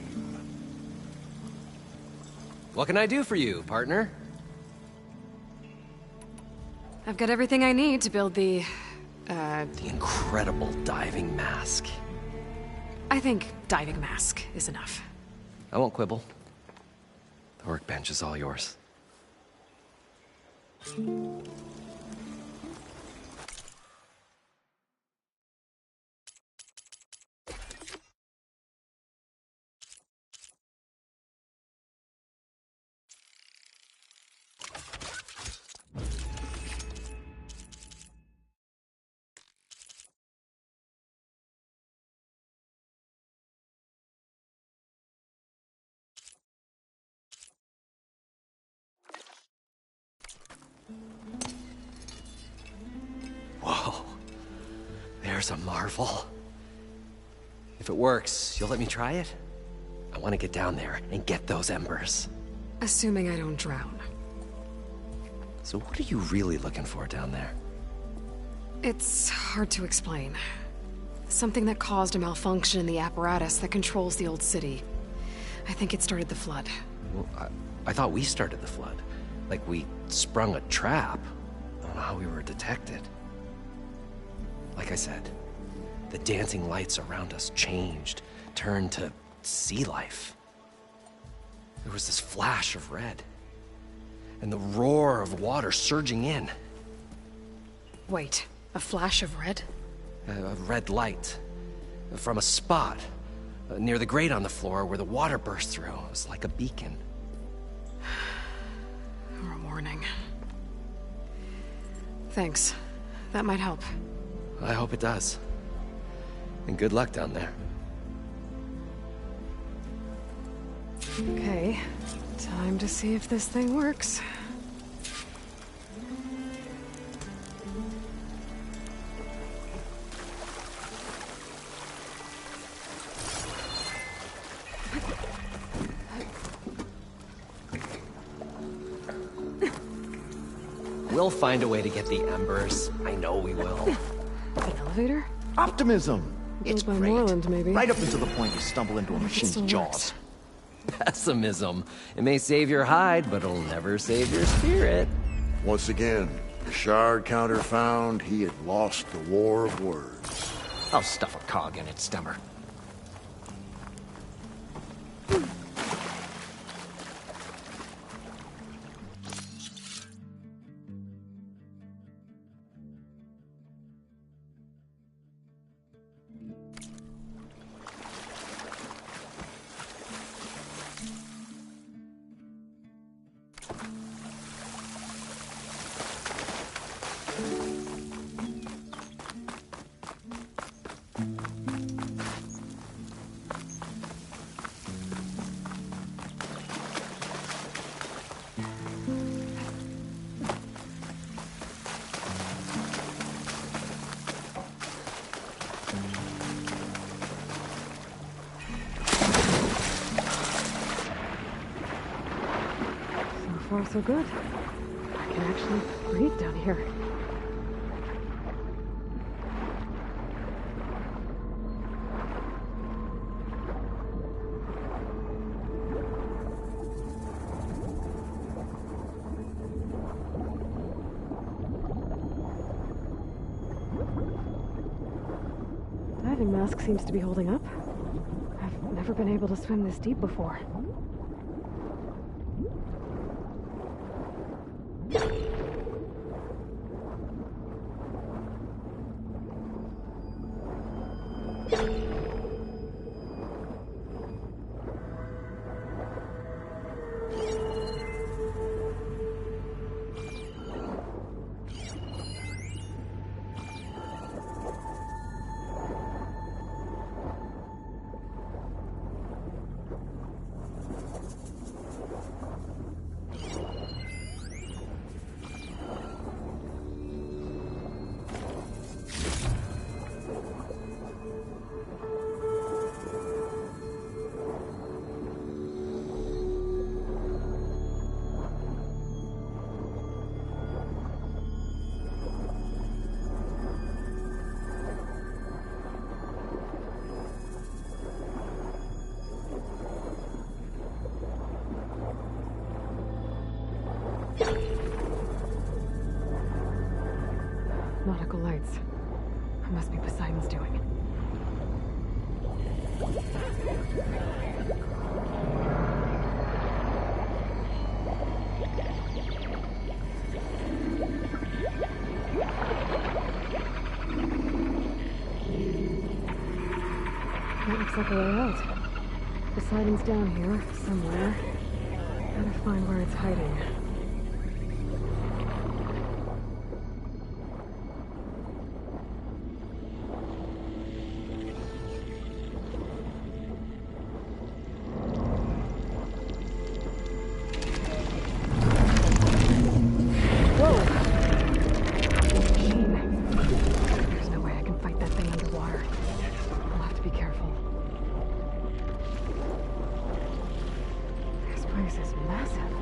[SPEAKER 4] What can I do for you, partner?
[SPEAKER 1] I've got everything I need to build the...
[SPEAKER 4] The incredible diving mask.
[SPEAKER 1] I think diving mask is enough.
[SPEAKER 4] I won't quibble. The workbench is all yours. Whoa. There's a marvel. If it works, you'll let me try it? I want to get down there and get those embers.
[SPEAKER 1] Assuming I don't drown.
[SPEAKER 4] So what are you really looking for down there?
[SPEAKER 1] It's hard to explain. Something that caused a malfunction in the apparatus that controls the old city. I think it started the flood.
[SPEAKER 4] Well, I thought we started the flood. Like we sprung a trap. I don't know how we were detected. Like I said, the dancing lights around us changed, turned to sea life. There was this flash of red, and the roar of water surging in.
[SPEAKER 1] Wait, a flash of red?
[SPEAKER 4] A red light from a spot near the grate on the floor where the water burst through. It was like a beacon.
[SPEAKER 1] Or a warning. Thanks. That might help.
[SPEAKER 4] I hope it does. And good luck down there.
[SPEAKER 1] Okay, time to see if this thing works.
[SPEAKER 4] We'll find a way to get the embers. I know we will.
[SPEAKER 1] An elevator?
[SPEAKER 5] optimism. It's
[SPEAKER 1] Built by
[SPEAKER 5] great.
[SPEAKER 1] Moreland, maybe.
[SPEAKER 5] Right up until the point you stumble into a machine's
[SPEAKER 1] still
[SPEAKER 5] jaws.
[SPEAKER 1] works.
[SPEAKER 4] Pessimism. It may save your hide, but it'll never save your spirit.
[SPEAKER 6] Once again, the shard counter found he had lost the war of words.
[SPEAKER 5] I'll stuff a cog in it, Stemmer.
[SPEAKER 1] So far, so good. I can actually breathe down here. Diving mask seems to be holding up. I've never been able to swim this deep before. Nautical lights. It must be Poseidon's doing. That looks like a way out. Poseidon's down here, somewhere. Gotta find where it's hiding. There's no way I can fight that thing underwater. I'll have to be careful. This place is massive.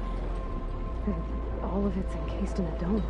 [SPEAKER 1] And all of it's encased in a dome.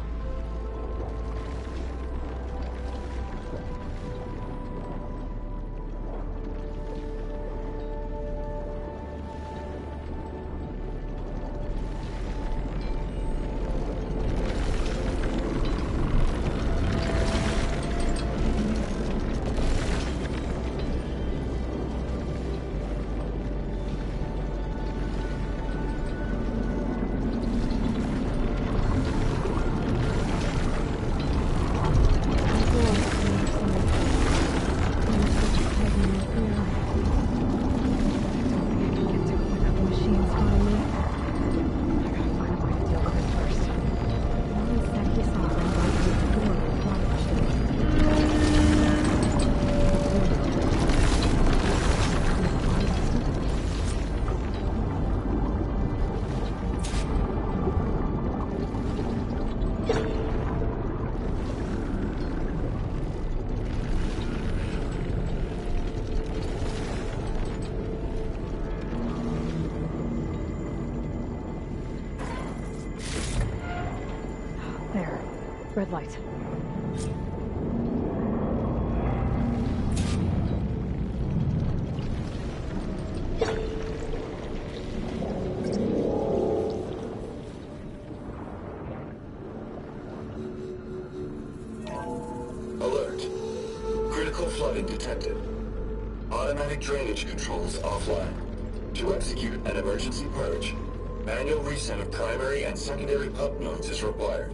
[SPEAKER 1] There. Red light.
[SPEAKER 7] Alert. Critical flooding detected. Automatic drainage controls offline. To execute an emergency purge, manual reset of primary and secondary pump nodes is required.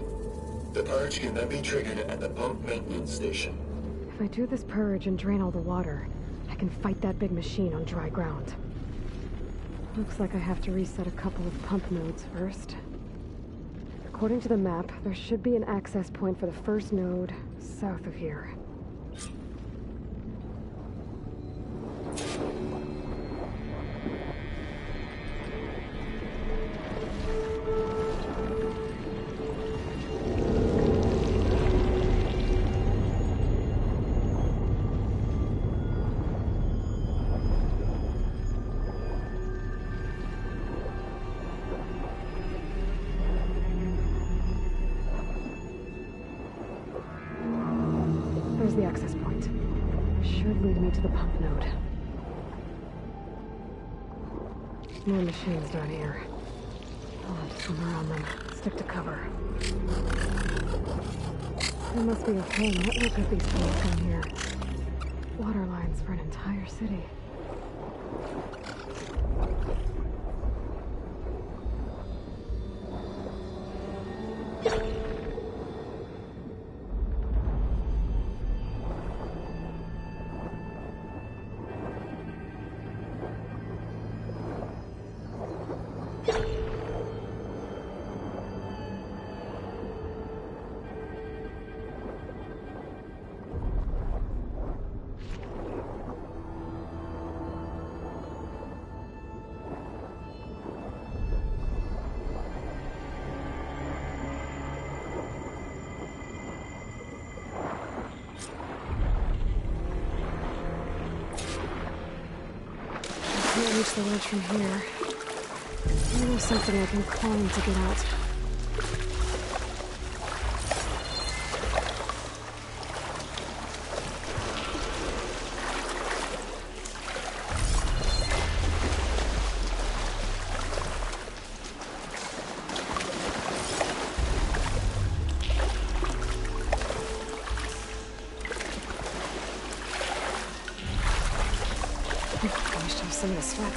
[SPEAKER 7] The purge can then be triggered at the pump maintenance station.
[SPEAKER 1] If I do this purge and drain all the water, I can fight that big machine on dry ground. Looks like I have to reset a couple of pump nodes first. According to the map, there should be an access point for the first node south of here. There's the access point. Should lead me to the pump node. More machines down here. I'll have to swim around them. Stick to cover. There must be a whole network of these things down here. Water lines for an entire city. Can't reach the ledge from here. Maybe there's something I can climb to get out. some of the sweat.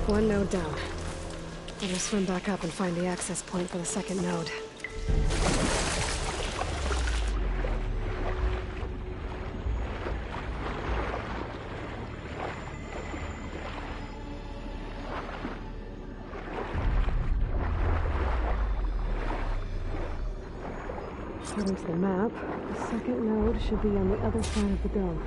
[SPEAKER 1] One node down. I'm gonna swim back up and find the access point for the second node. According to the map, the second node should be on the other side of the dome.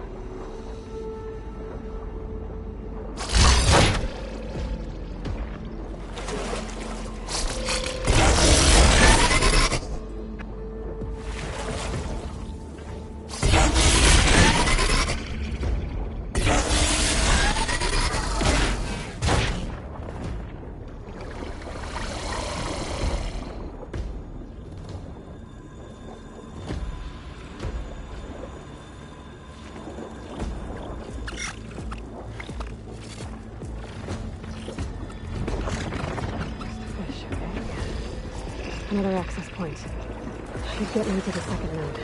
[SPEAKER 1] Another access point. Should get me to the second node.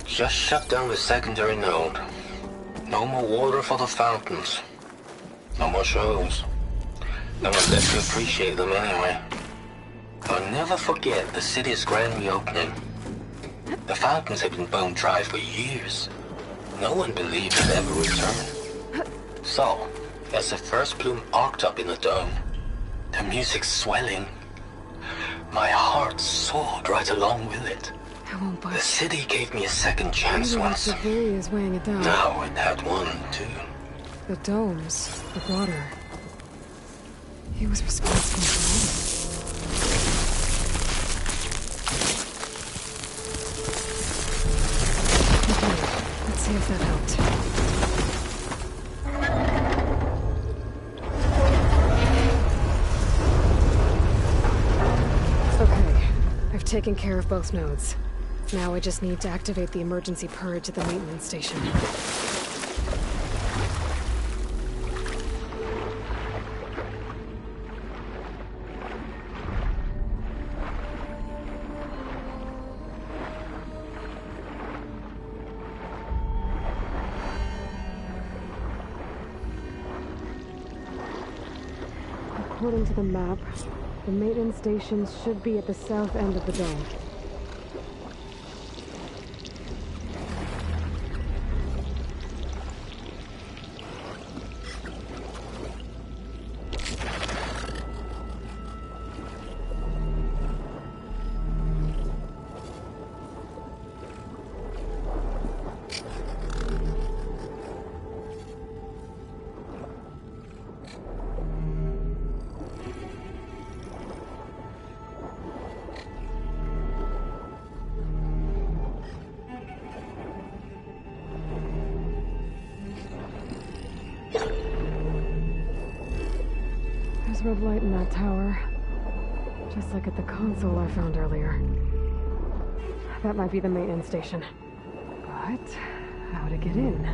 [SPEAKER 7] Just shut down the secondary node. No more water for the fountains. No more shows. No one left to appreciate them anyway. I'll never forget the city's grand reopening. The fountains had been bone dry for years. No one believed they'd ever return. So, as the first plume arced up in the dome, the music swelling, my heart soared right along with it.
[SPEAKER 1] I won't budge.
[SPEAKER 7] The city gave me a second chance once.
[SPEAKER 1] The debris is weighing it down.
[SPEAKER 7] Now it had one, too.
[SPEAKER 1] The domes, the water. He was responsible for all. Okay, let's see if that helped. Okay, I've taken care of both nodes. Now I just need to activate the emergency purge at the maintenance station. According to the map, the maintenance stations should be at the south end of the dome. red light in that tower. Just like at the console I found earlier. That might be the maintenance station. But how to get in?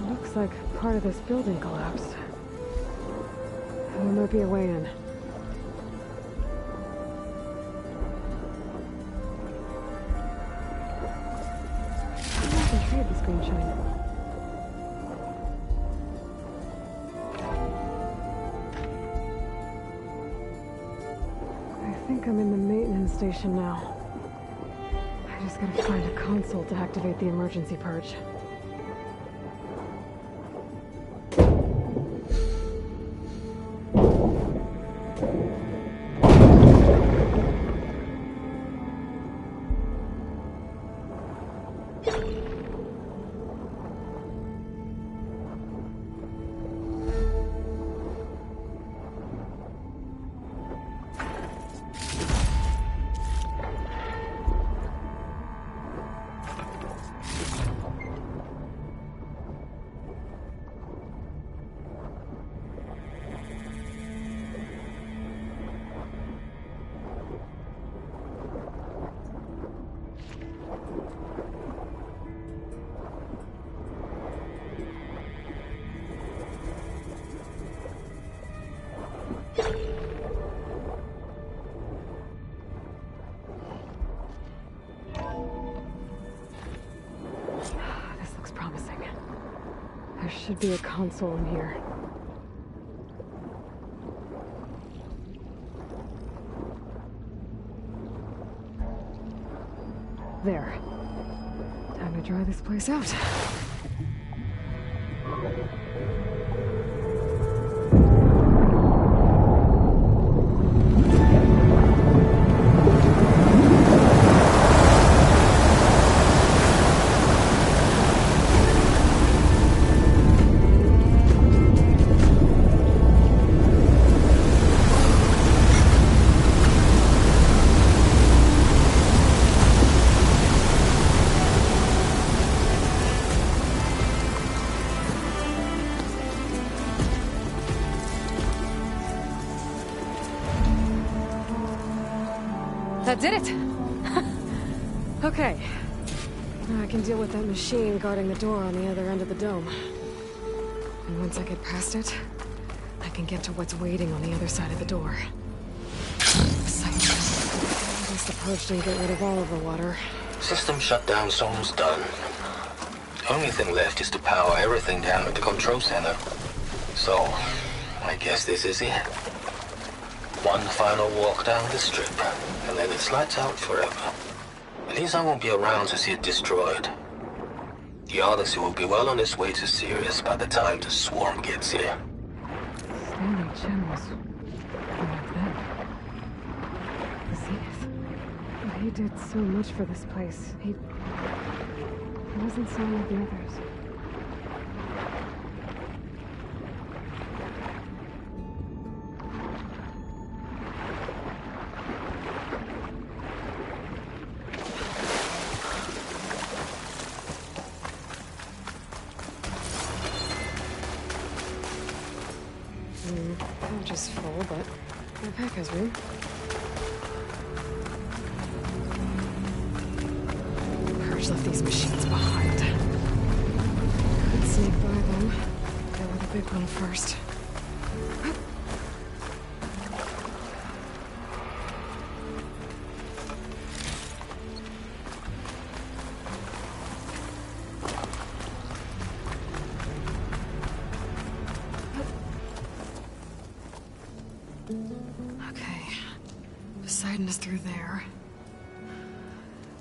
[SPEAKER 1] Looks like part of this building collapsed. There might be a way in. Concentrate this green shine. I think I'm in the maintenance station now. I just gotta find a console to activate the emergency purge. There should be a console in here. There. Time to dry this place out. That did it! Okay. Now I can deal with that machine guarding the door on the other end of the dome. And once I get past it, I can get to what's waiting on the other side of the door. Besides, at least the purge didn't get rid of all of the water.
[SPEAKER 8] System shutdown's almost done. The only thing left is to power everything down at the control center. So, I guess this is it. One final walk down the strip, and then it's lights out forever. At least I won't be around to see it destroyed. The Odyssey will be well on its way to Sirius by the time the swarm gets here.
[SPEAKER 1] Stanley Chen was like that. The Zenith. But he did so much for this place. He wasn't so like the others. Pouch is full, but my pack has room. Purge left these machines behind. Could sneak by them. Go with the big one first. Poseidon is through there.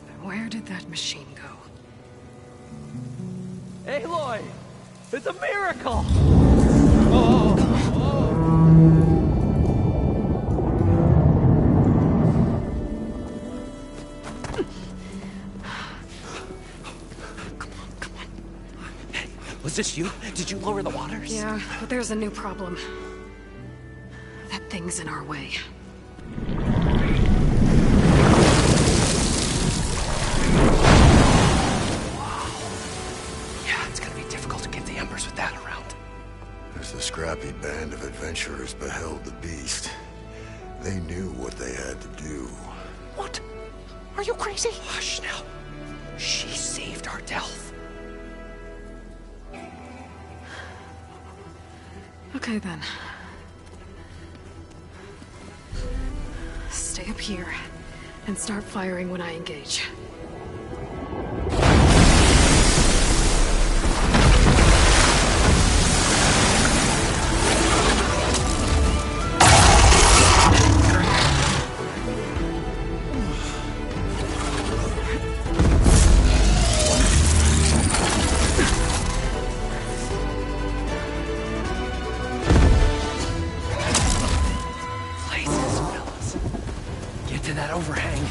[SPEAKER 1] But where did that machine go?
[SPEAKER 4] Aloy! It's a miracle! Come on. Hey, was this you? Did you lower the waters?
[SPEAKER 1] Yeah, but there's a new problem. That thing's in our way.
[SPEAKER 6] Scrappy band of adventurers beheld the beast. They knew what they had to do.
[SPEAKER 4] What? Are you crazy? Hush now. She saved our Delph.
[SPEAKER 1] Okay then. Stay up here and start firing when I engage.
[SPEAKER 4] That overhang.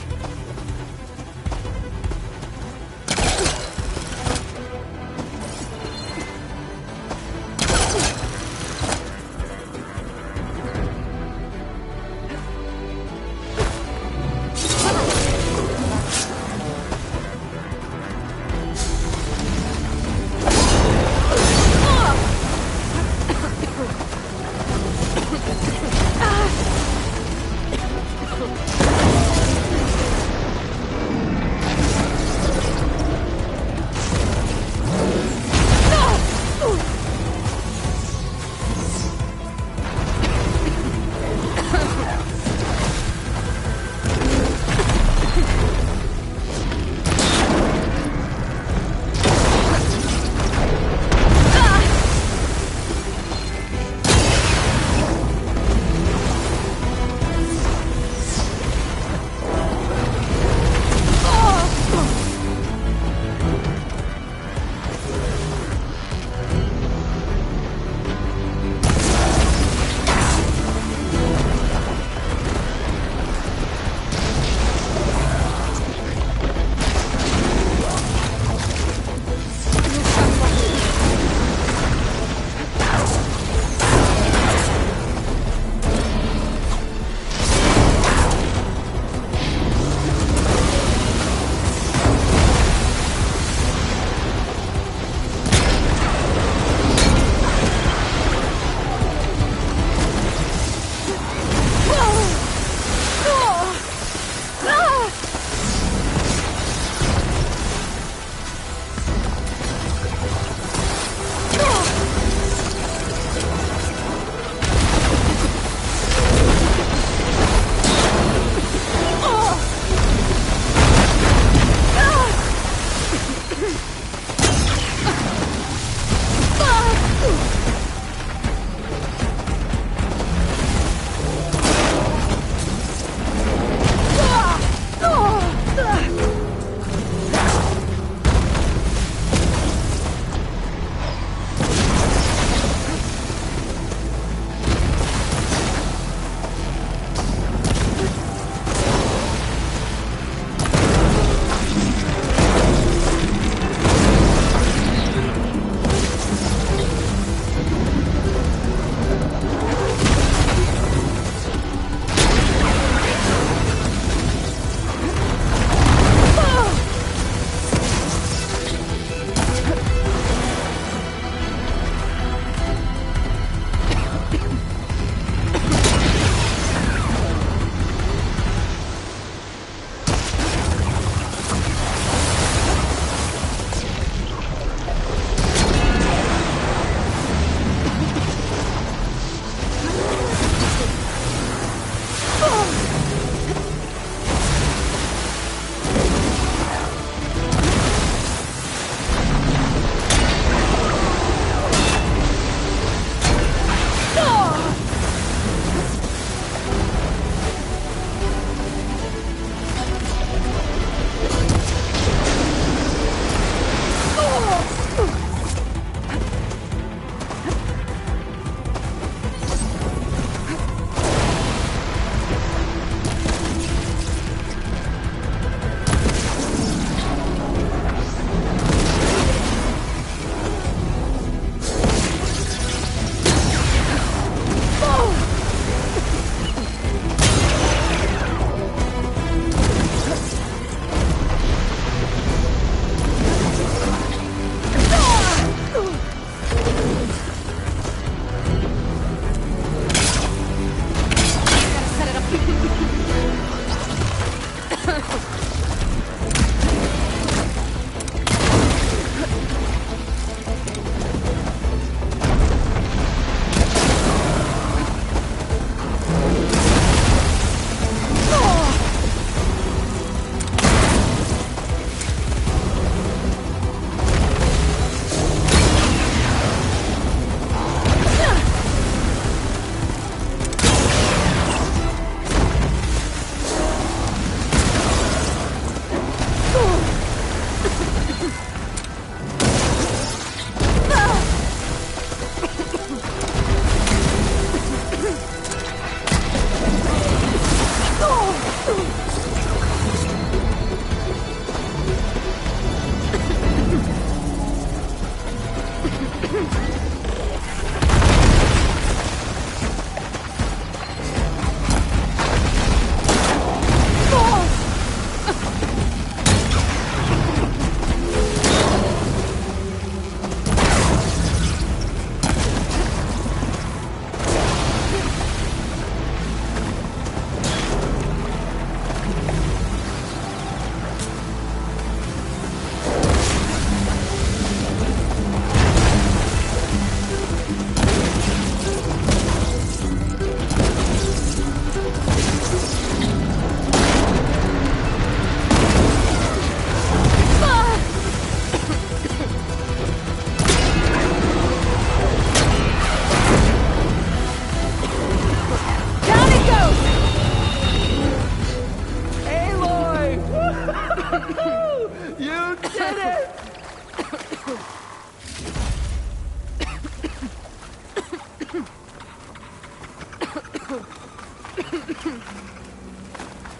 [SPEAKER 4] You did it!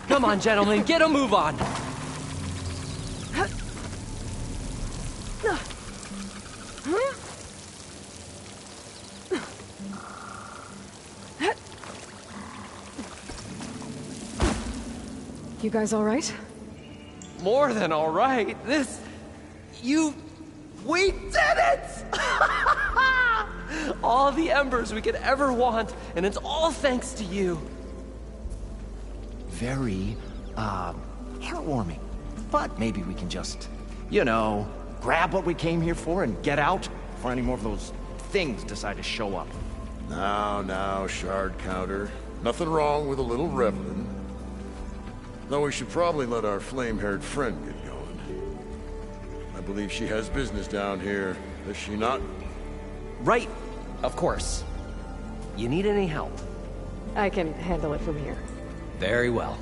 [SPEAKER 4] Come on, gentlemen, get a move on!
[SPEAKER 1] You guys all right?
[SPEAKER 4] More than all right. We did it! All the embers we could ever want, and it's all thanks to you.
[SPEAKER 5] Very, heartwarming. But maybe we can just, grab what we came here for and get out before any more of those things decide to show up.
[SPEAKER 6] Now, shard counter. Nothing wrong with a little reveling. Though we should probably let our flame-haired friend get going. I believe she has business down here, does she not?
[SPEAKER 4] Right, of course. You need any help?
[SPEAKER 1] I can handle it from here.
[SPEAKER 4] Very well.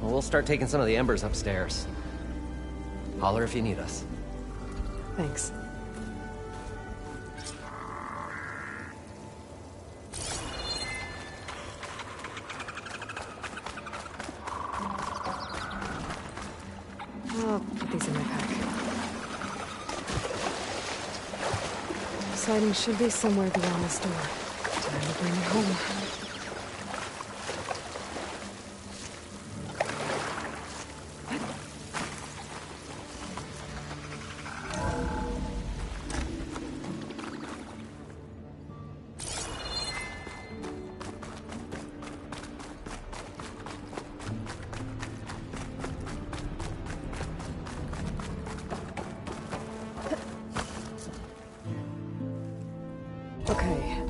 [SPEAKER 4] Well, we'll start taking some of the embers upstairs. Holler if you need us.
[SPEAKER 1] Thanks. I'll put these in my pack. Poseidon should be somewhere beyond this door. Time to bring it home. Okay.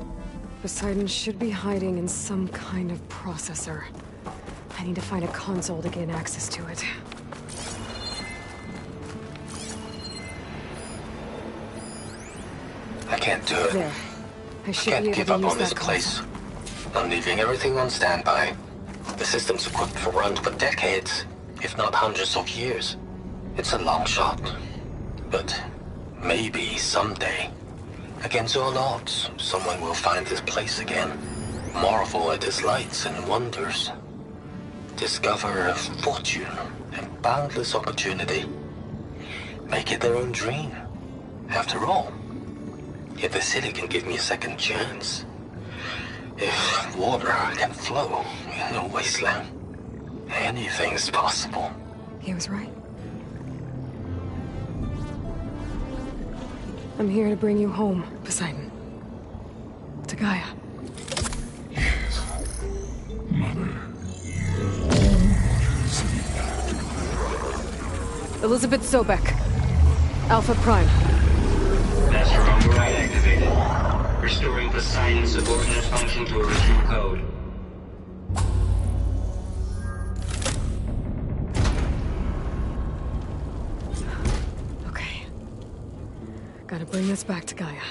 [SPEAKER 1] Poseidon should be hiding in some kind of processor. I need to find a console to gain access to it.
[SPEAKER 8] I can't do it.
[SPEAKER 1] There. I
[SPEAKER 8] I
[SPEAKER 1] should
[SPEAKER 8] can't
[SPEAKER 1] be able
[SPEAKER 8] give
[SPEAKER 1] to
[SPEAKER 8] up
[SPEAKER 1] use
[SPEAKER 8] on this
[SPEAKER 1] that
[SPEAKER 8] place.
[SPEAKER 1] console.
[SPEAKER 8] I'm leaving everything on standby. The system's equipped for runs for decades, if not hundreds of years. It's a long shot. But maybe someday, against all odds, someone will find this place again. Marvel at its lights and wonders. Discover a fortune and boundless opportunity. Make it their own dream. After all, if the city can give me a second chance, if water can flow in a wasteland, anything's possible.
[SPEAKER 1] He was right. I'm here to bring you home, Poseidon. To Gaia. Elizabeth Sobek. Alpha Prime.
[SPEAKER 9] Master override activated. Restoring Poseidon's subordinate function to original code.
[SPEAKER 1] Okay. Gotta bring this back to Gaia.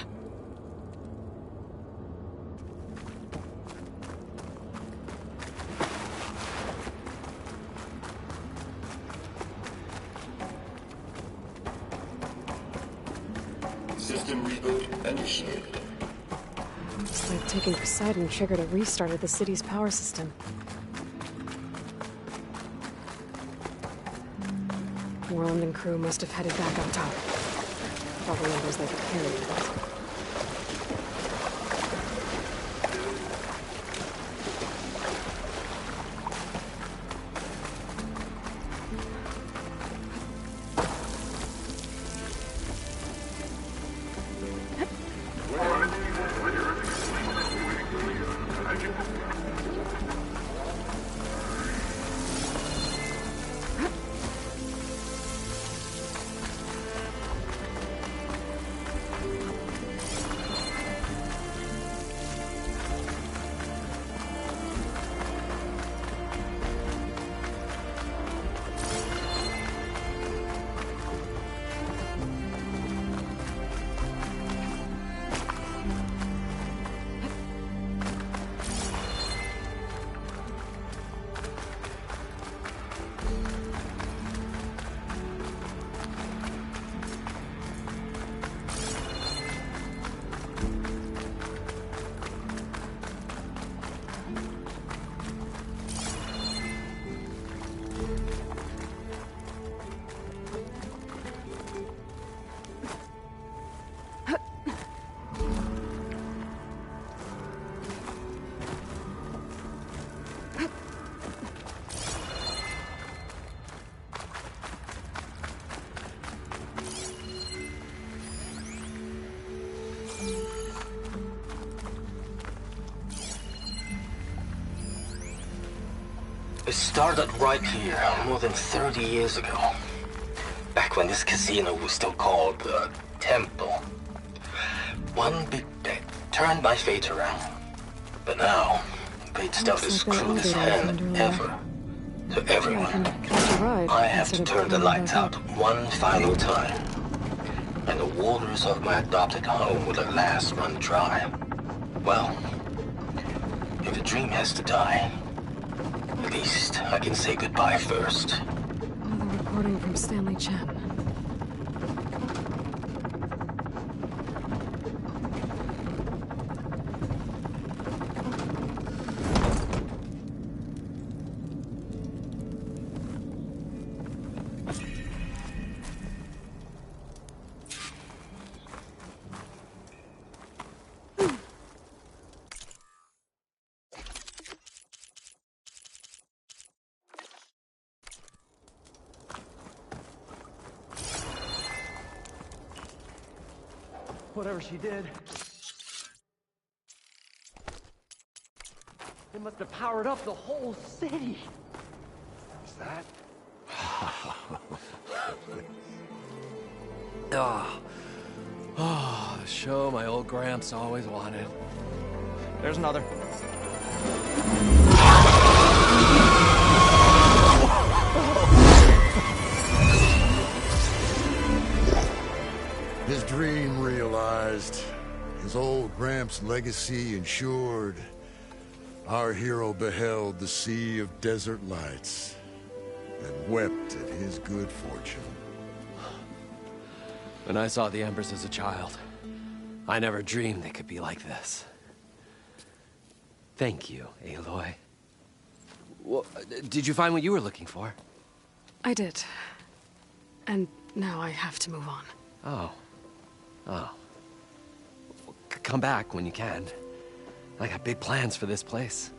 [SPEAKER 7] System reboot initiated.
[SPEAKER 1] It's like taking Poseidon triggered a restart of the city's power system. Worland and crew must have headed back up top. Probably numbers they could carry.
[SPEAKER 8] It started right here, more than 30 years ago. Back when this casino was still called the Temple. One big bet turned my fate around. But now, fate's dealt his crudest hand ever to everyone. I have to turn the lights out one final time. And the waters of my adopted home will at last run dry. Well, if a dream has to die, at least I can say goodbye first.
[SPEAKER 1] Another recording from Stanley Chen.
[SPEAKER 4] Whatever she did, it must have powered up the whole city. Is that? Oh, the show my old Gramps always wanted.
[SPEAKER 5] There's another.
[SPEAKER 6] His dream realized, his old Gramps' legacy ensured. Our hero beheld the sea of desert lights and wept at his good fortune.
[SPEAKER 4] When I saw the Embers as a child, I never dreamed they could be like this. Thank you, Aloy. Well, did you find what you were looking for?
[SPEAKER 1] I did. And now I have to move on.
[SPEAKER 4] Oh. Well, come back when you can. I got big plans for this place.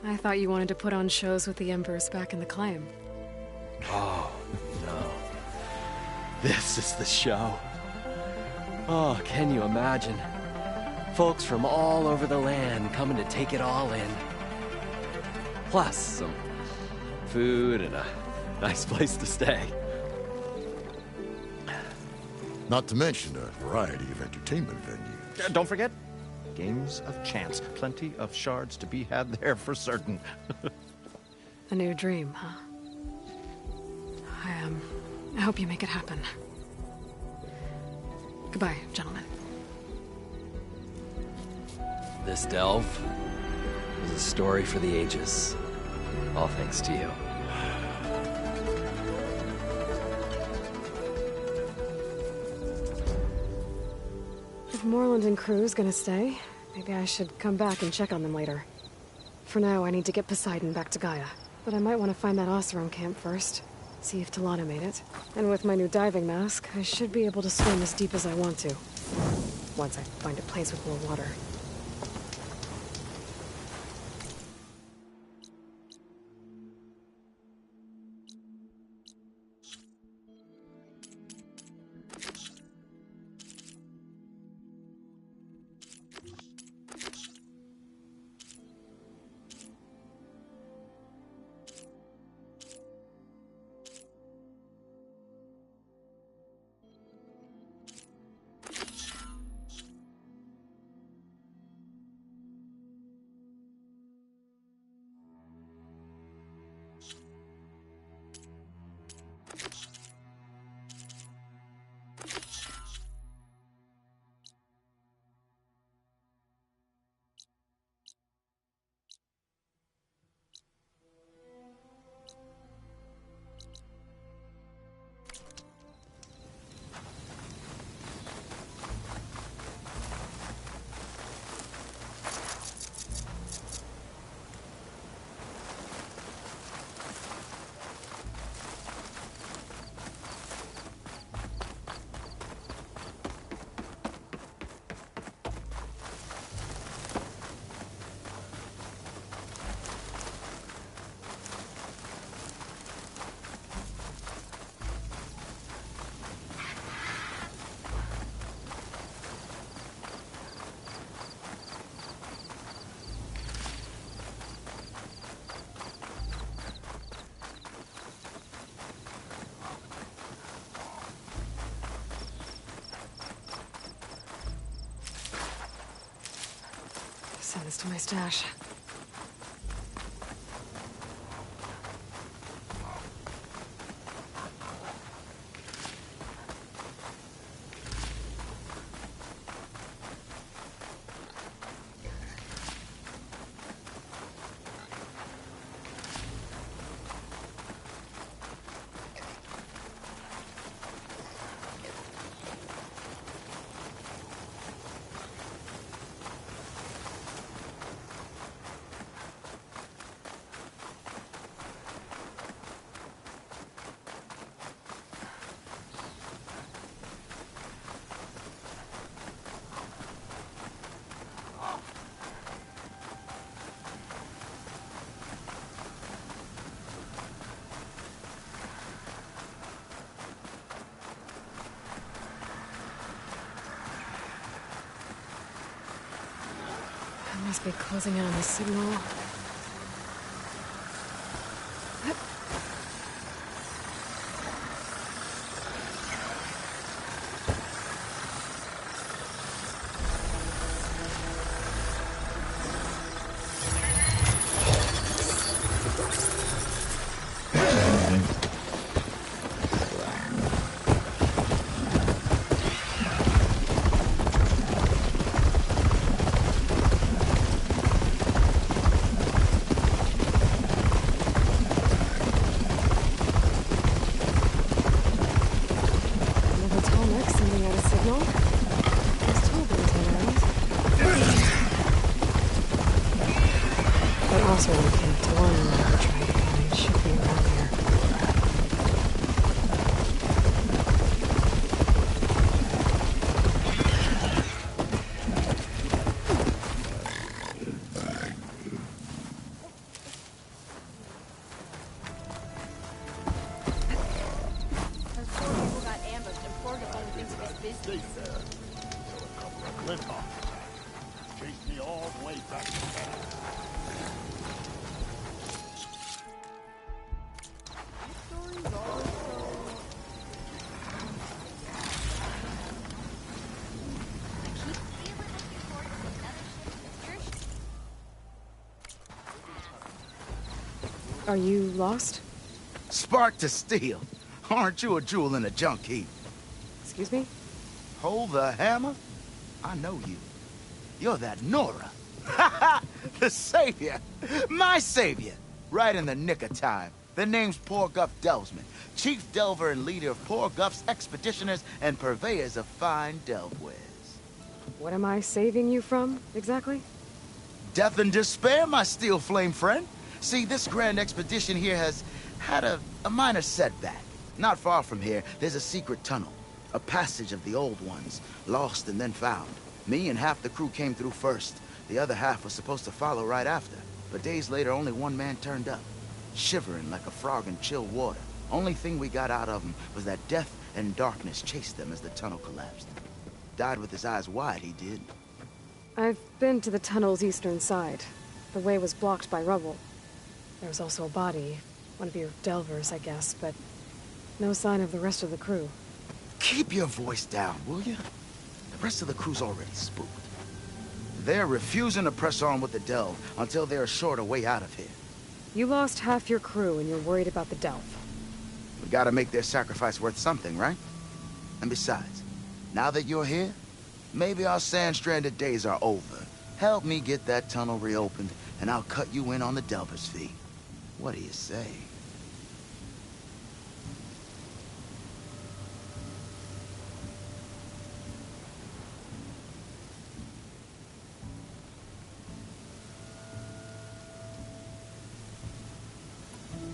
[SPEAKER 1] I thought you wanted to put on shows with the Embers back in the Claim.
[SPEAKER 4] Oh, no. This is the show. Oh, can you imagine? Folks from all over the land coming to take it all in. Plus some food and a nice place to stay.
[SPEAKER 6] Not to mention a variety of entertainment venues.
[SPEAKER 5] Don't forget, games of chance. Plenty of shards to be had there for certain.
[SPEAKER 1] A new dream, huh? I hope you make it happen. Goodbye, gentlemen.
[SPEAKER 4] This delve is a story for the ages. All thanks to you.
[SPEAKER 1] If Moreland and crew's gonna stay, maybe I should come back and check on them later. For now, I need to get Poseidon back to Gaia. But I might want to find that Oseram camp first. See if Talana made it. And with my new diving mask, I should be able to swim as deep as I want to. Once I find a place with more water. Send this to my stash. Must be closing in on the signal. Are you lost?
[SPEAKER 10] Spark to steel. Aren't you a jewel in a junk heap?
[SPEAKER 1] Excuse me?
[SPEAKER 10] Hold the hammer? I know you. You're that Nora. The savior. My savior. Right in the nick of time. The name's Porguff Delvesman, chief delver and leader of Porguff's expeditioners and purveyors of fine delve wares.
[SPEAKER 1] What am I saving you from, exactly?
[SPEAKER 10] Death and despair, my steel flame friend. See, this grand expedition here has had a minor setback. Not far from here, there's a secret tunnel. A passage of the old ones, lost and then found. Me and half the crew came through first. The other half was supposed to follow right after. But days later, only one man turned up. Shivering like a frog in chill water. Only thing we got out of him was that death and darkness chased them as the tunnel collapsed. Died with his eyes wide, he did.
[SPEAKER 1] I've been to the tunnel's eastern side. The way was blocked by rubble. There was also a body. One of your delvers, I guess, but no sign of the rest of the crew.
[SPEAKER 10] Keep your voice down, will you? The rest of the crew's already spooked. They're refusing to press on with the delve until they're assured a way out of here.
[SPEAKER 1] You lost half your crew and you're worried about the delve.
[SPEAKER 10] We gotta make their sacrifice worth something, right? And besides, now that you're here, maybe our sand-stranded days are over. Help me get that tunnel reopened, and I'll cut you in on the delver's fee. What do you say?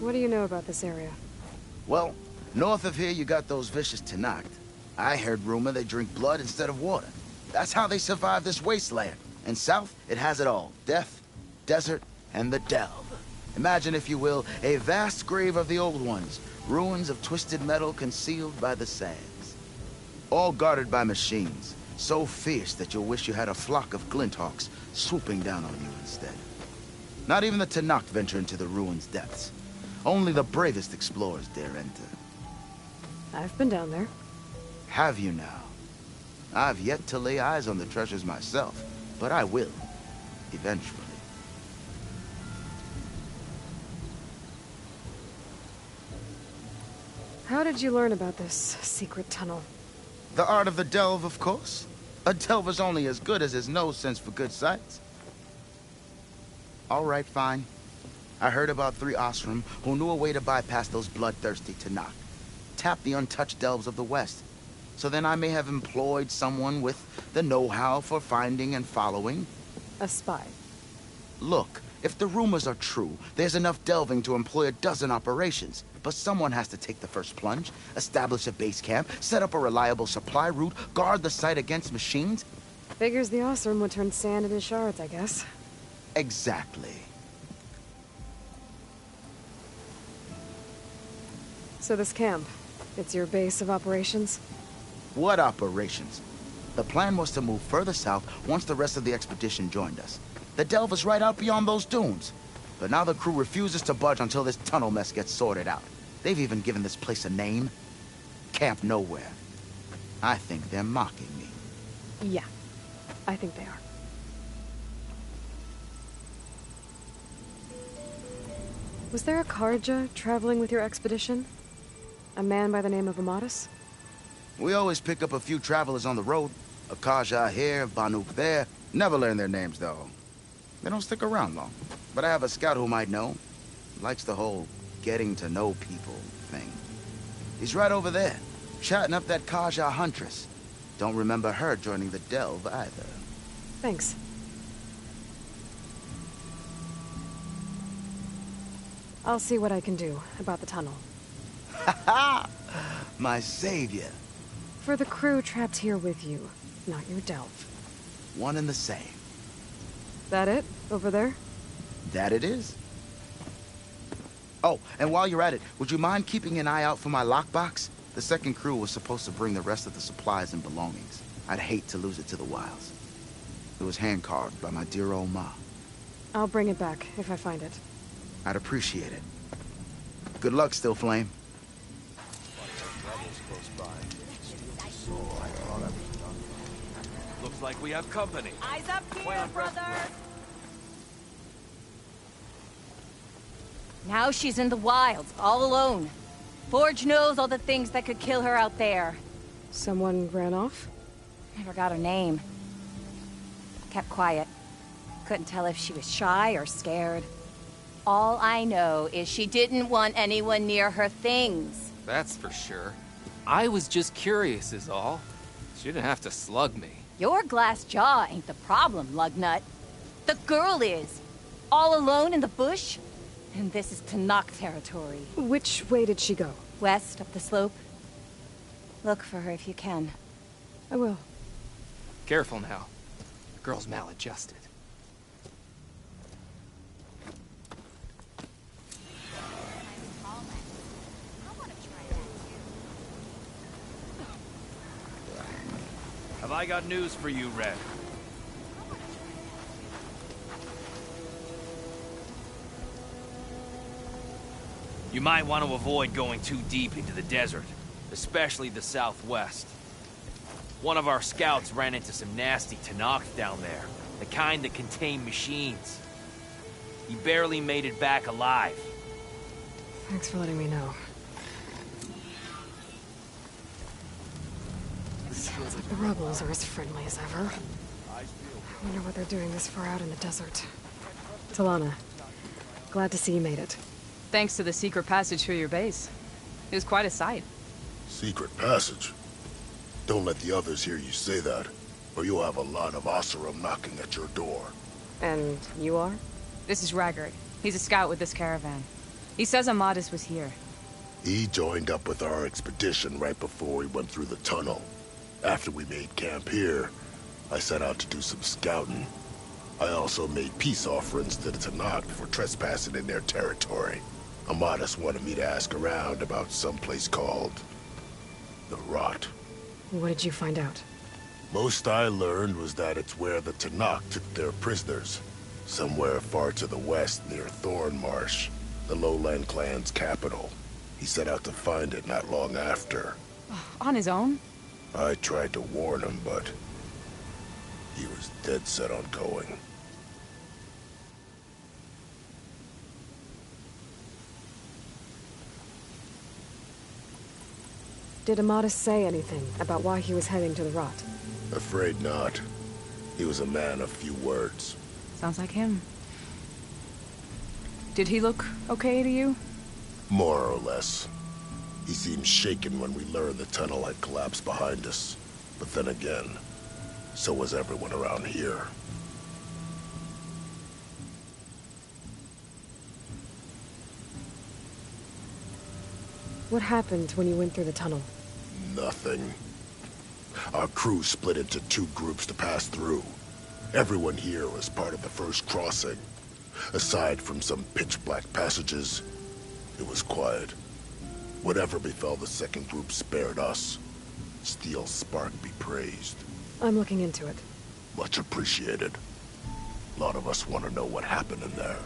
[SPEAKER 1] What do you know about this area?
[SPEAKER 10] Well, north of here you got those vicious Tenakth. I heard rumor they drink blood instead of water. That's how they survive this wasteland. And south, it has it all. Death, desert, and the delve. Imagine, if you will, a vast grave of the old ones. Ruins of twisted metal concealed by the sands. All guarded by machines. So fierce that you'll wish you had a flock of glinthawks swooping down on you instead. Not even the Tenakth venture into the ruins' depths. Only the bravest explorers dare enter.
[SPEAKER 1] I've been down there.
[SPEAKER 10] Have you now? I've yet to lay eyes on the treasures myself, but I will. eventually.
[SPEAKER 1] How did you learn about this secret tunnel?
[SPEAKER 10] The art of the delve, of course. A delver's only as good as his nose sense for good sights. All right, fine. I heard about 3 Osram who knew a way to bypass those bloodthirsty Tenakth. Tap the untouched delves of the West. So then I may have employed someone with the know-how for finding and following.
[SPEAKER 1] A spy.
[SPEAKER 10] Look, if the rumors are true, there's enough delving to employ a dozen operations. But someone has to take the first plunge, establish a base camp, set up a reliable supply route, guard the site against machines.
[SPEAKER 1] Figures the Osram would turn sand into shards, I guess.
[SPEAKER 10] Exactly.
[SPEAKER 1] So this camp, it's your base of operations?
[SPEAKER 10] What operations? The plan was to move further south once the rest of the expedition joined us. The delve is right out beyond those dunes. But now the crew refuses to budge until this tunnel mess gets sorted out. They've even given this place a name. Camp Nowhere. I think they're mocking me.
[SPEAKER 1] Yeah, I think they are. Was there a Karja traveling with your expedition? A man by the name of Amadis?
[SPEAKER 10] We always pick up a few travelers on the road. A Karja here, Banuk there. Never learn their names, though. They don't stick around long. But I have a scout who might know. Likes the whole getting to know people thing. He's right over there, chatting up that Karja huntress. Don't remember her joining the delve either.
[SPEAKER 1] Thanks. I'll see what I can do about the tunnel.
[SPEAKER 10] Ha ha! My savior.
[SPEAKER 1] For the crew trapped here with you, not your delve.
[SPEAKER 10] One and the same.
[SPEAKER 1] That it? Over there?
[SPEAKER 10] That it is. Oh, and while you're at it, would you mind keeping an eye out for my lockbox? The second crew was supposed to bring the rest of the supplies and belongings. I'd hate to lose it to the wilds. It was hand-carved by my dear old ma.
[SPEAKER 1] I'll bring it back if I find it.
[SPEAKER 10] I'd appreciate it. Good luck, Still Flame.
[SPEAKER 4] Looks like we have company.
[SPEAKER 3] Eyes up here, brother!
[SPEAKER 11] Now she's in the wilds, all alone. Forge knows all the things that could kill her out there.
[SPEAKER 1] Someone ran off?
[SPEAKER 11] Never got her name. Kept quiet. Couldn't tell if she was shy or scared. All I know is she didn't want anyone near her things.
[SPEAKER 12] That's for sure. I was just curious is all. She didn't have to slug me.
[SPEAKER 11] Your glass jaw ain't the problem, Lugnut. The girl is. All alone in the bush. And this is Tenakth territory.
[SPEAKER 1] Which way did she go?
[SPEAKER 11] West, up the slope. Look for her if you can.
[SPEAKER 1] I will.
[SPEAKER 12] Careful now. The girl's maladjusted.
[SPEAKER 13] Have I got news for you, Red? You might want to avoid going too deep into the desert, especially the southwest. One of our scouts ran into some nasty Tenakth down there, the kind that contain machines. He barely made it back alive.
[SPEAKER 1] Thanks for letting me know. Sounds like the rebels are as friendly as ever. I wonder what they're doing this far out in the desert. Talana, glad to see you made it.
[SPEAKER 14] Thanks to the secret passage through your base. It was quite a sight.
[SPEAKER 15] Secret passage? Don't let the others hear you say that, or you'll have a lot of Oseram knocking at your door.
[SPEAKER 1] And you are?
[SPEAKER 14] This is Raggard. He's a scout with this caravan. He says Amadis was here.
[SPEAKER 15] He joined up with our expedition right before we went through the tunnel. After we made camp here, I set out to do some scouting. I also made peace offerings to the Tenakth for trespassing in their territory. Amadis wanted me to ask around about some place called the Rot.
[SPEAKER 1] What did you find out?
[SPEAKER 15] Most I learned was that it's where the Tenakth took their prisoners. Somewhere far to the west near Thornmarsh, the Lowland clan's capital. He set out to find it not long after.
[SPEAKER 14] On his own?
[SPEAKER 15] I tried to warn him, but he was dead set on going.
[SPEAKER 1] Did Amadis say anything about why he was heading to the Rot?
[SPEAKER 15] Afraid not. He was a man of few words.
[SPEAKER 14] Sounds like him. Did he look okay to you?
[SPEAKER 15] More or less. He seemed shaken when we learned the tunnel had collapsed behind us. But then again, so was everyone around here.
[SPEAKER 1] What happened when you went through the tunnel?
[SPEAKER 15] Nothing. Our crew split into 2 groups to pass through. Everyone here was part of the first crossing. Aside from some pitch-black passages, it was quiet. Whatever befell the second group spared us. Steel Spark be praised.
[SPEAKER 1] I'm looking into it.
[SPEAKER 15] Much appreciated. A lot of us want to know what happened in there.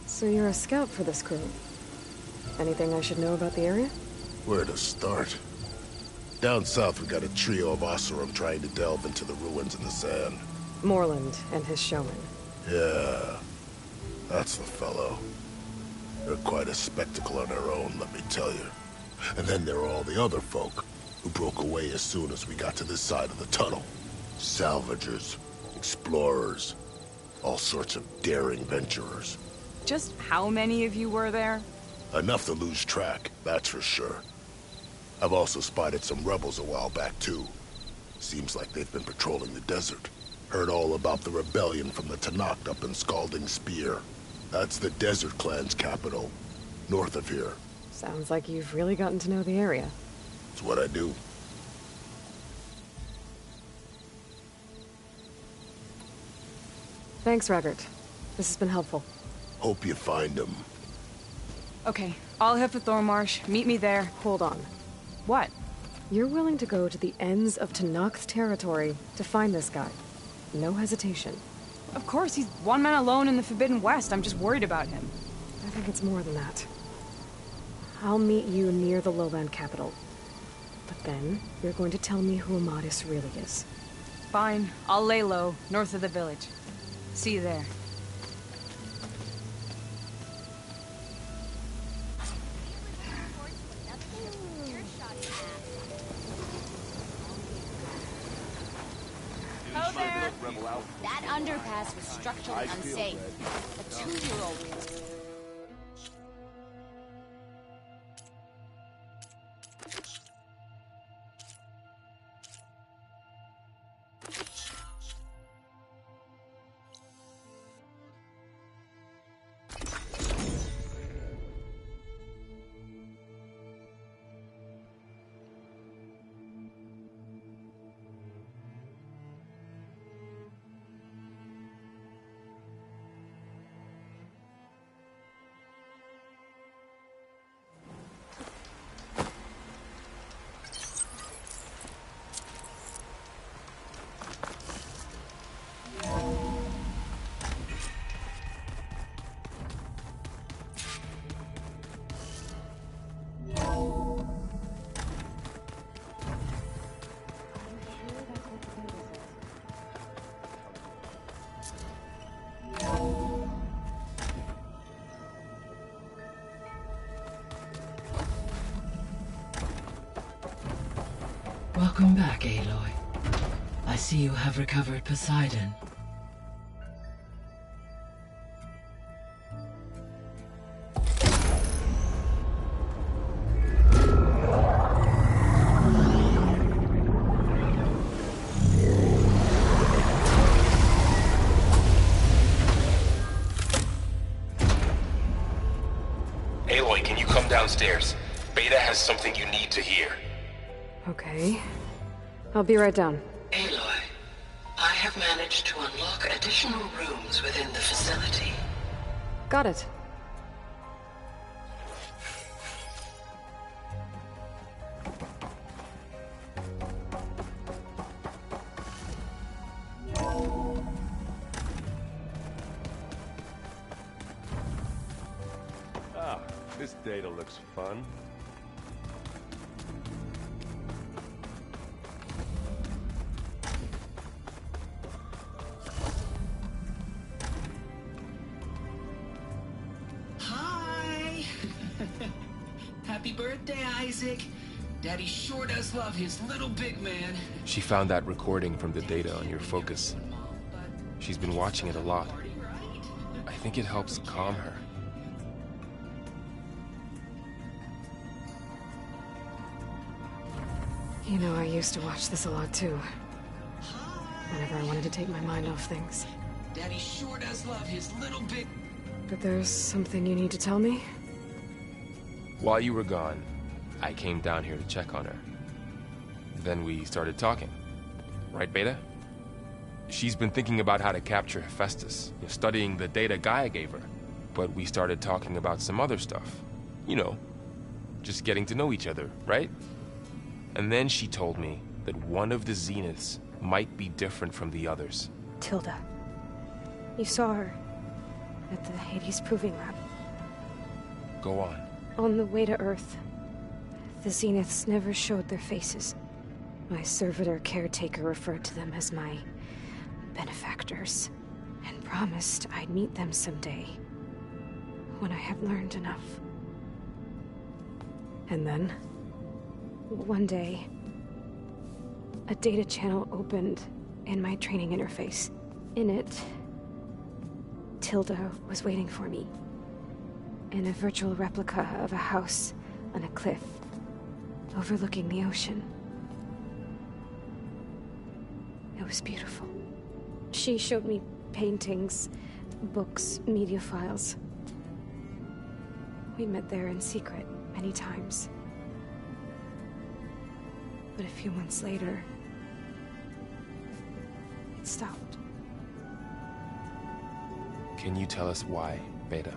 [SPEAKER 1] So you're a scout for this crew. Anything I should know about the area?
[SPEAKER 15] Where to start? Down south we got a trio of Oseram trying to delve into the ruins in the sand.
[SPEAKER 1] Morland and his showman.
[SPEAKER 15] Yeah, that's the fellow. They're quite a spectacle on their own, let me tell you. And then there are all the other folk, who broke away as soon as we got to this side of the tunnel. Salvagers, explorers, all sorts of daring venturers.
[SPEAKER 14] Just how many of you were there?
[SPEAKER 15] Enough to lose track, that's for sure. I've also spotted some rebels a while back, too. Seems like they've been patrolling the desert. Heard all about the rebellion from the Tenakth up in Scalding Spear. That's the Desert Clan's capital, north of here.
[SPEAKER 1] Sounds like you've really gotten to know the area.
[SPEAKER 15] It's what I do.
[SPEAKER 1] Thanks, Raggart. This has been helpful.
[SPEAKER 15] Hope you find him.
[SPEAKER 14] Okay, I'll head for Thornmarsh. Meet me there.
[SPEAKER 1] Hold on.
[SPEAKER 14] What?
[SPEAKER 1] You're willing to go to the ends of Tenakth territory to find this guy. No hesitation.
[SPEAKER 14] Of course, he's one man alone in the Forbidden West. I'm just worried about him.
[SPEAKER 1] I think it's more than that. I'll meet you near the lowland capital. But then, you're going to tell me who Amadis really is.
[SPEAKER 14] Fine. I'll lay low, north of the village. See you there.
[SPEAKER 16] That underpass was structurally unsafe. A 2-year-old could...
[SPEAKER 17] Welcome back, Aloy. I see you have recovered Poseidon.
[SPEAKER 8] Aloy, can you come downstairs? Beta has something you need to hear.
[SPEAKER 1] Okay. I'll be right down.
[SPEAKER 17] Aloy, I have managed to unlock additional rooms within the facility.
[SPEAKER 1] Got it.
[SPEAKER 18] Ah, this data looks fun.
[SPEAKER 19] Isaac. Daddy sure does love his little big man.
[SPEAKER 20] She found that recording from the data on your focus. She's been watching it a lot. I think it helps calm her.
[SPEAKER 1] You know, I used to watch this a lot too. Whenever I wanted to take my mind off things.
[SPEAKER 19] Daddy sure does love his little big...
[SPEAKER 1] But there's something you need to tell me?
[SPEAKER 20] While you were gone, I came down here to check on her. Then we started talking. Right, Beta? She's been thinking about how to capture Hephaestus, studying the data Gaia gave her. But we started talking about some other stuff. You know, just getting to know each other, right? And then she told me that one of the Zeniths might be different from the others.
[SPEAKER 21] Tilda. You saw her at the Hades Proving Lab.
[SPEAKER 20] Go on.
[SPEAKER 21] On the way to Earth, the Zeniths never showed their faces. My servitor caretaker referred to them as my benefactors, and promised I'd meet them someday, when I have learned enough.
[SPEAKER 1] And then?
[SPEAKER 21] One day, a data channel opened in my training interface. In it, Tilda was waiting for me, in a virtual replica of a house on a cliff overlooking the ocean. It was beautiful. She showed me paintings, books, media files. We met there in secret many times. But a few months later, it stopped.
[SPEAKER 20] Can you tell us why, Beta?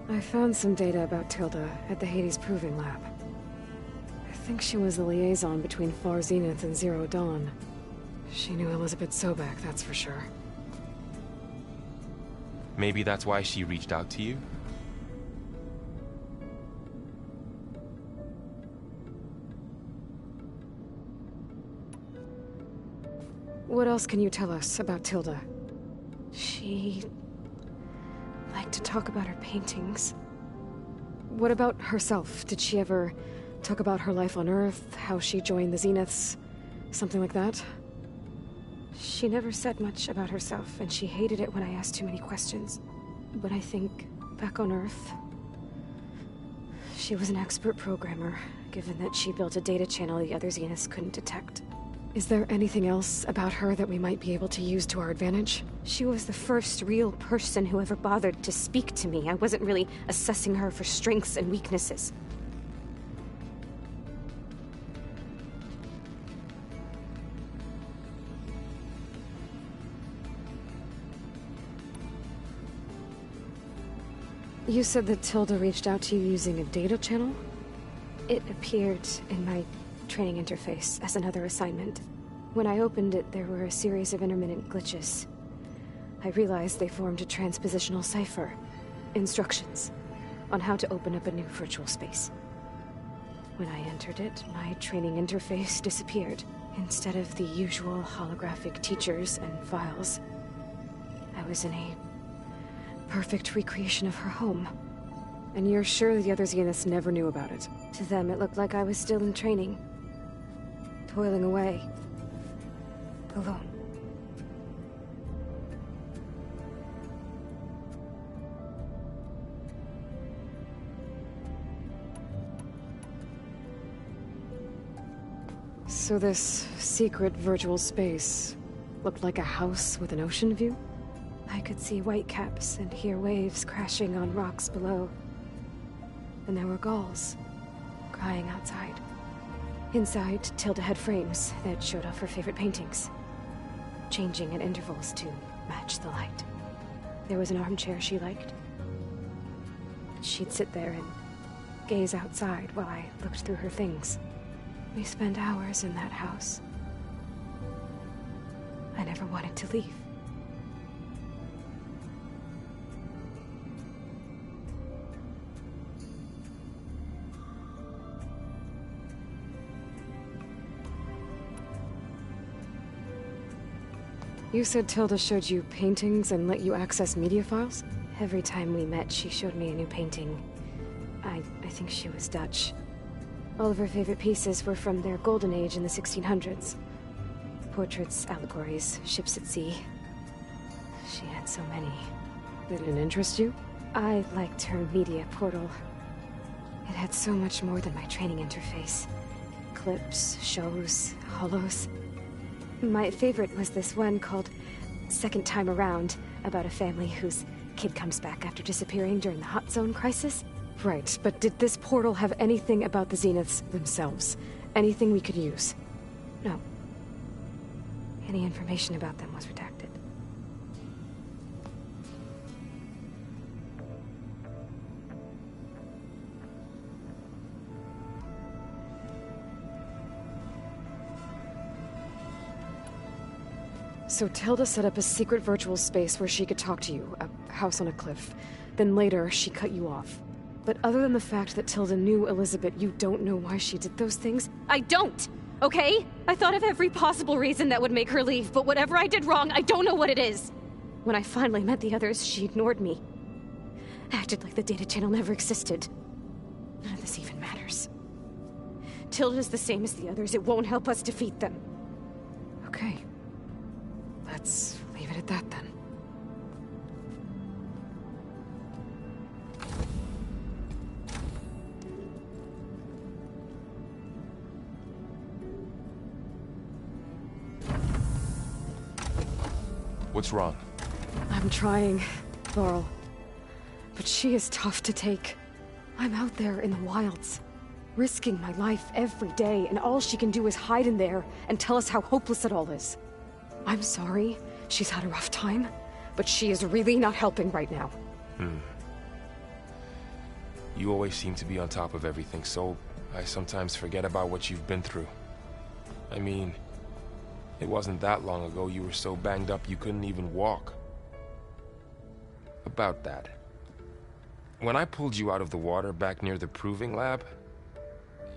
[SPEAKER 1] I found some data about Tilda at the Hades Proving Lab. I think she was the liaison between Far Zenith and Zero Dawn. She knew Elizabeth Sobek, that's for sure.
[SPEAKER 20] Maybe that's why she reached out to you?
[SPEAKER 1] What else can you tell us about Tilda?
[SPEAKER 21] She liked to talk about her paintings.
[SPEAKER 1] What about herself? Did she ever talk about her life on Earth, how she joined the Zeniths, something like that?
[SPEAKER 21] She never said much about herself, and she hated it when I asked too many questions. But I think, back on Earth, she was an expert programmer, given that she built a data channel the other Zeniths couldn't detect.
[SPEAKER 1] Is there anything else about her that we might be able to use to our advantage?
[SPEAKER 21] She was the first real person who ever bothered to speak to me. I wasn't really assessing her for strengths and weaknesses.
[SPEAKER 1] You said that Tilda reached out to you using a data channel?
[SPEAKER 21] It appeared in my training interface as another assignment. When I opened it, there were a series of intermittent glitches. I realized they formed a transpositional cipher. Instructions on how to open up a new virtual space. When I entered it, my training interface disappeared. Instead of the usual holographic teachers and files, I was in a perfect recreation of her home.
[SPEAKER 1] And you're sure the other Zeniths never knew about it?
[SPEAKER 21] To them, it looked like I was still in training. Toiling away. Alone.
[SPEAKER 1] So this secret virtual space looked like a house with an ocean view?
[SPEAKER 21] I could see whitecaps and hear waves crashing on rocks below. And there were gulls crying outside. Inside, Tilda had frames that showed off her favorite paintings, changing at intervals to match the light. There was an armchair she liked. She'd sit there and gaze outside while I looked through her things. We spent hours in that house. I never wanted to leave.
[SPEAKER 1] You said Tilda showed you paintings and let you access media files?
[SPEAKER 21] Every time we met, she showed me a new painting. I think she was Dutch. All of her favorite pieces were from their golden age in the 1600s. Portraits, allegories, ships at sea. She had so many.
[SPEAKER 1] Did it interest you?
[SPEAKER 21] I liked her media portal. It had so much more than my training interface. Clips, shows, holos. My favorite was this one called Second Time Around, about a family whose kid comes back after disappearing during the Hot Zone crisis.
[SPEAKER 1] Right, but did this portal have anything about the Zeniths themselves? Anything we could use?
[SPEAKER 21] No. Any information about them was redacted.
[SPEAKER 1] So Tilda set up a secret virtual space where she could talk to you, a house on a cliff. Then later, she cut you off. But other than the fact that Tilda knew Elizabeth, you don't know why she did those things?
[SPEAKER 21] I don't! Okay? I thought of every possible reason that would make her leave, but whatever I did wrong, I don't know what it is! When I finally met the others, she ignored me. Acted like the data channel never existed. None of this even matters. Tilda's the same as the others. It won't help us defeat them.
[SPEAKER 1] Okay. Let's leave it at that, then.
[SPEAKER 20] What's wrong?
[SPEAKER 1] I'm trying, Laurel. But she is tough to take. I'm out there in the wilds, risking my life every day, and all she can do is hide in there and tell us how hopeless it all is. I'm sorry, she's had a rough time, but she is really not helping right now.
[SPEAKER 20] You always seem to be on top of everything, so I sometimes forget about what you've been through. I mean, it wasn't that long ago you were so banged up you couldn't even walk. About that. When I pulled you out of the water back near the proving lab,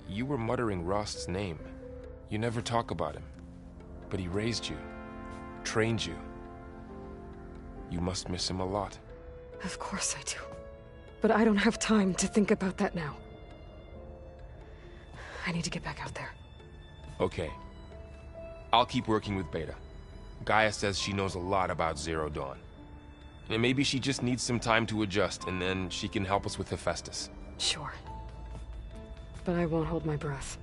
[SPEAKER 20] you were muttering Rost's name. You never talk about him, but he raised you. Trained you. You must miss him a lot.
[SPEAKER 1] Of course I do. But I don't have time to think about that now. I need to get back out there.
[SPEAKER 20] Okay. I'll keep working with Beta. Gaia says she knows a lot about Zero Dawn. And maybe she just needs some time to adjust, and then she can help us with Hephaestus.
[SPEAKER 1] Sure. But I won't hold my breath.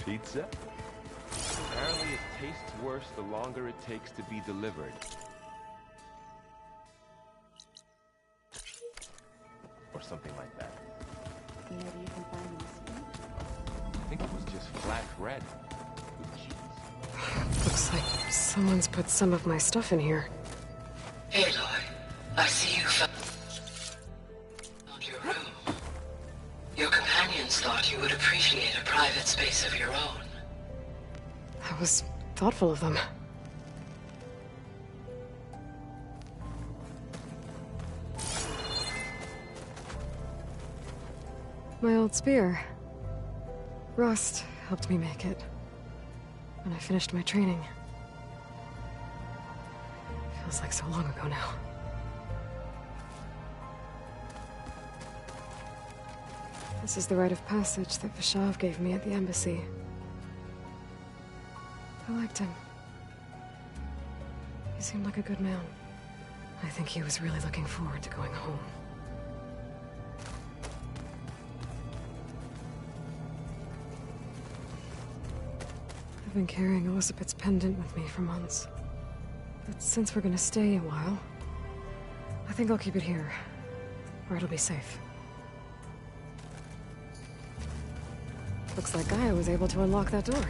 [SPEAKER 18] Pizza? Apparently it tastes worse the longer it takes to be delivered. Or something like that.
[SPEAKER 11] Maybe you can find this.
[SPEAKER 18] I think it was just flat bread with cheese.
[SPEAKER 1] Looks like someone's put some of my stuff in here.
[SPEAKER 17] Aloy, I see you found your room. Your companions thought you would appreciate a private space of your own.
[SPEAKER 1] That was thoughtful of them. My old spear. Rost helped me make it when I finished my training. Feels like so long ago now. This is the rite of passage that Vishav gave me at the embassy. I liked him. He seemed like a good man. I think he was really looking forward to going home. I've been carrying Elizabeth's pendant with me for months. But since we're gonna stay a while, I think I'll keep it here, where it'll be safe. Looks like Gaia was able to unlock that door.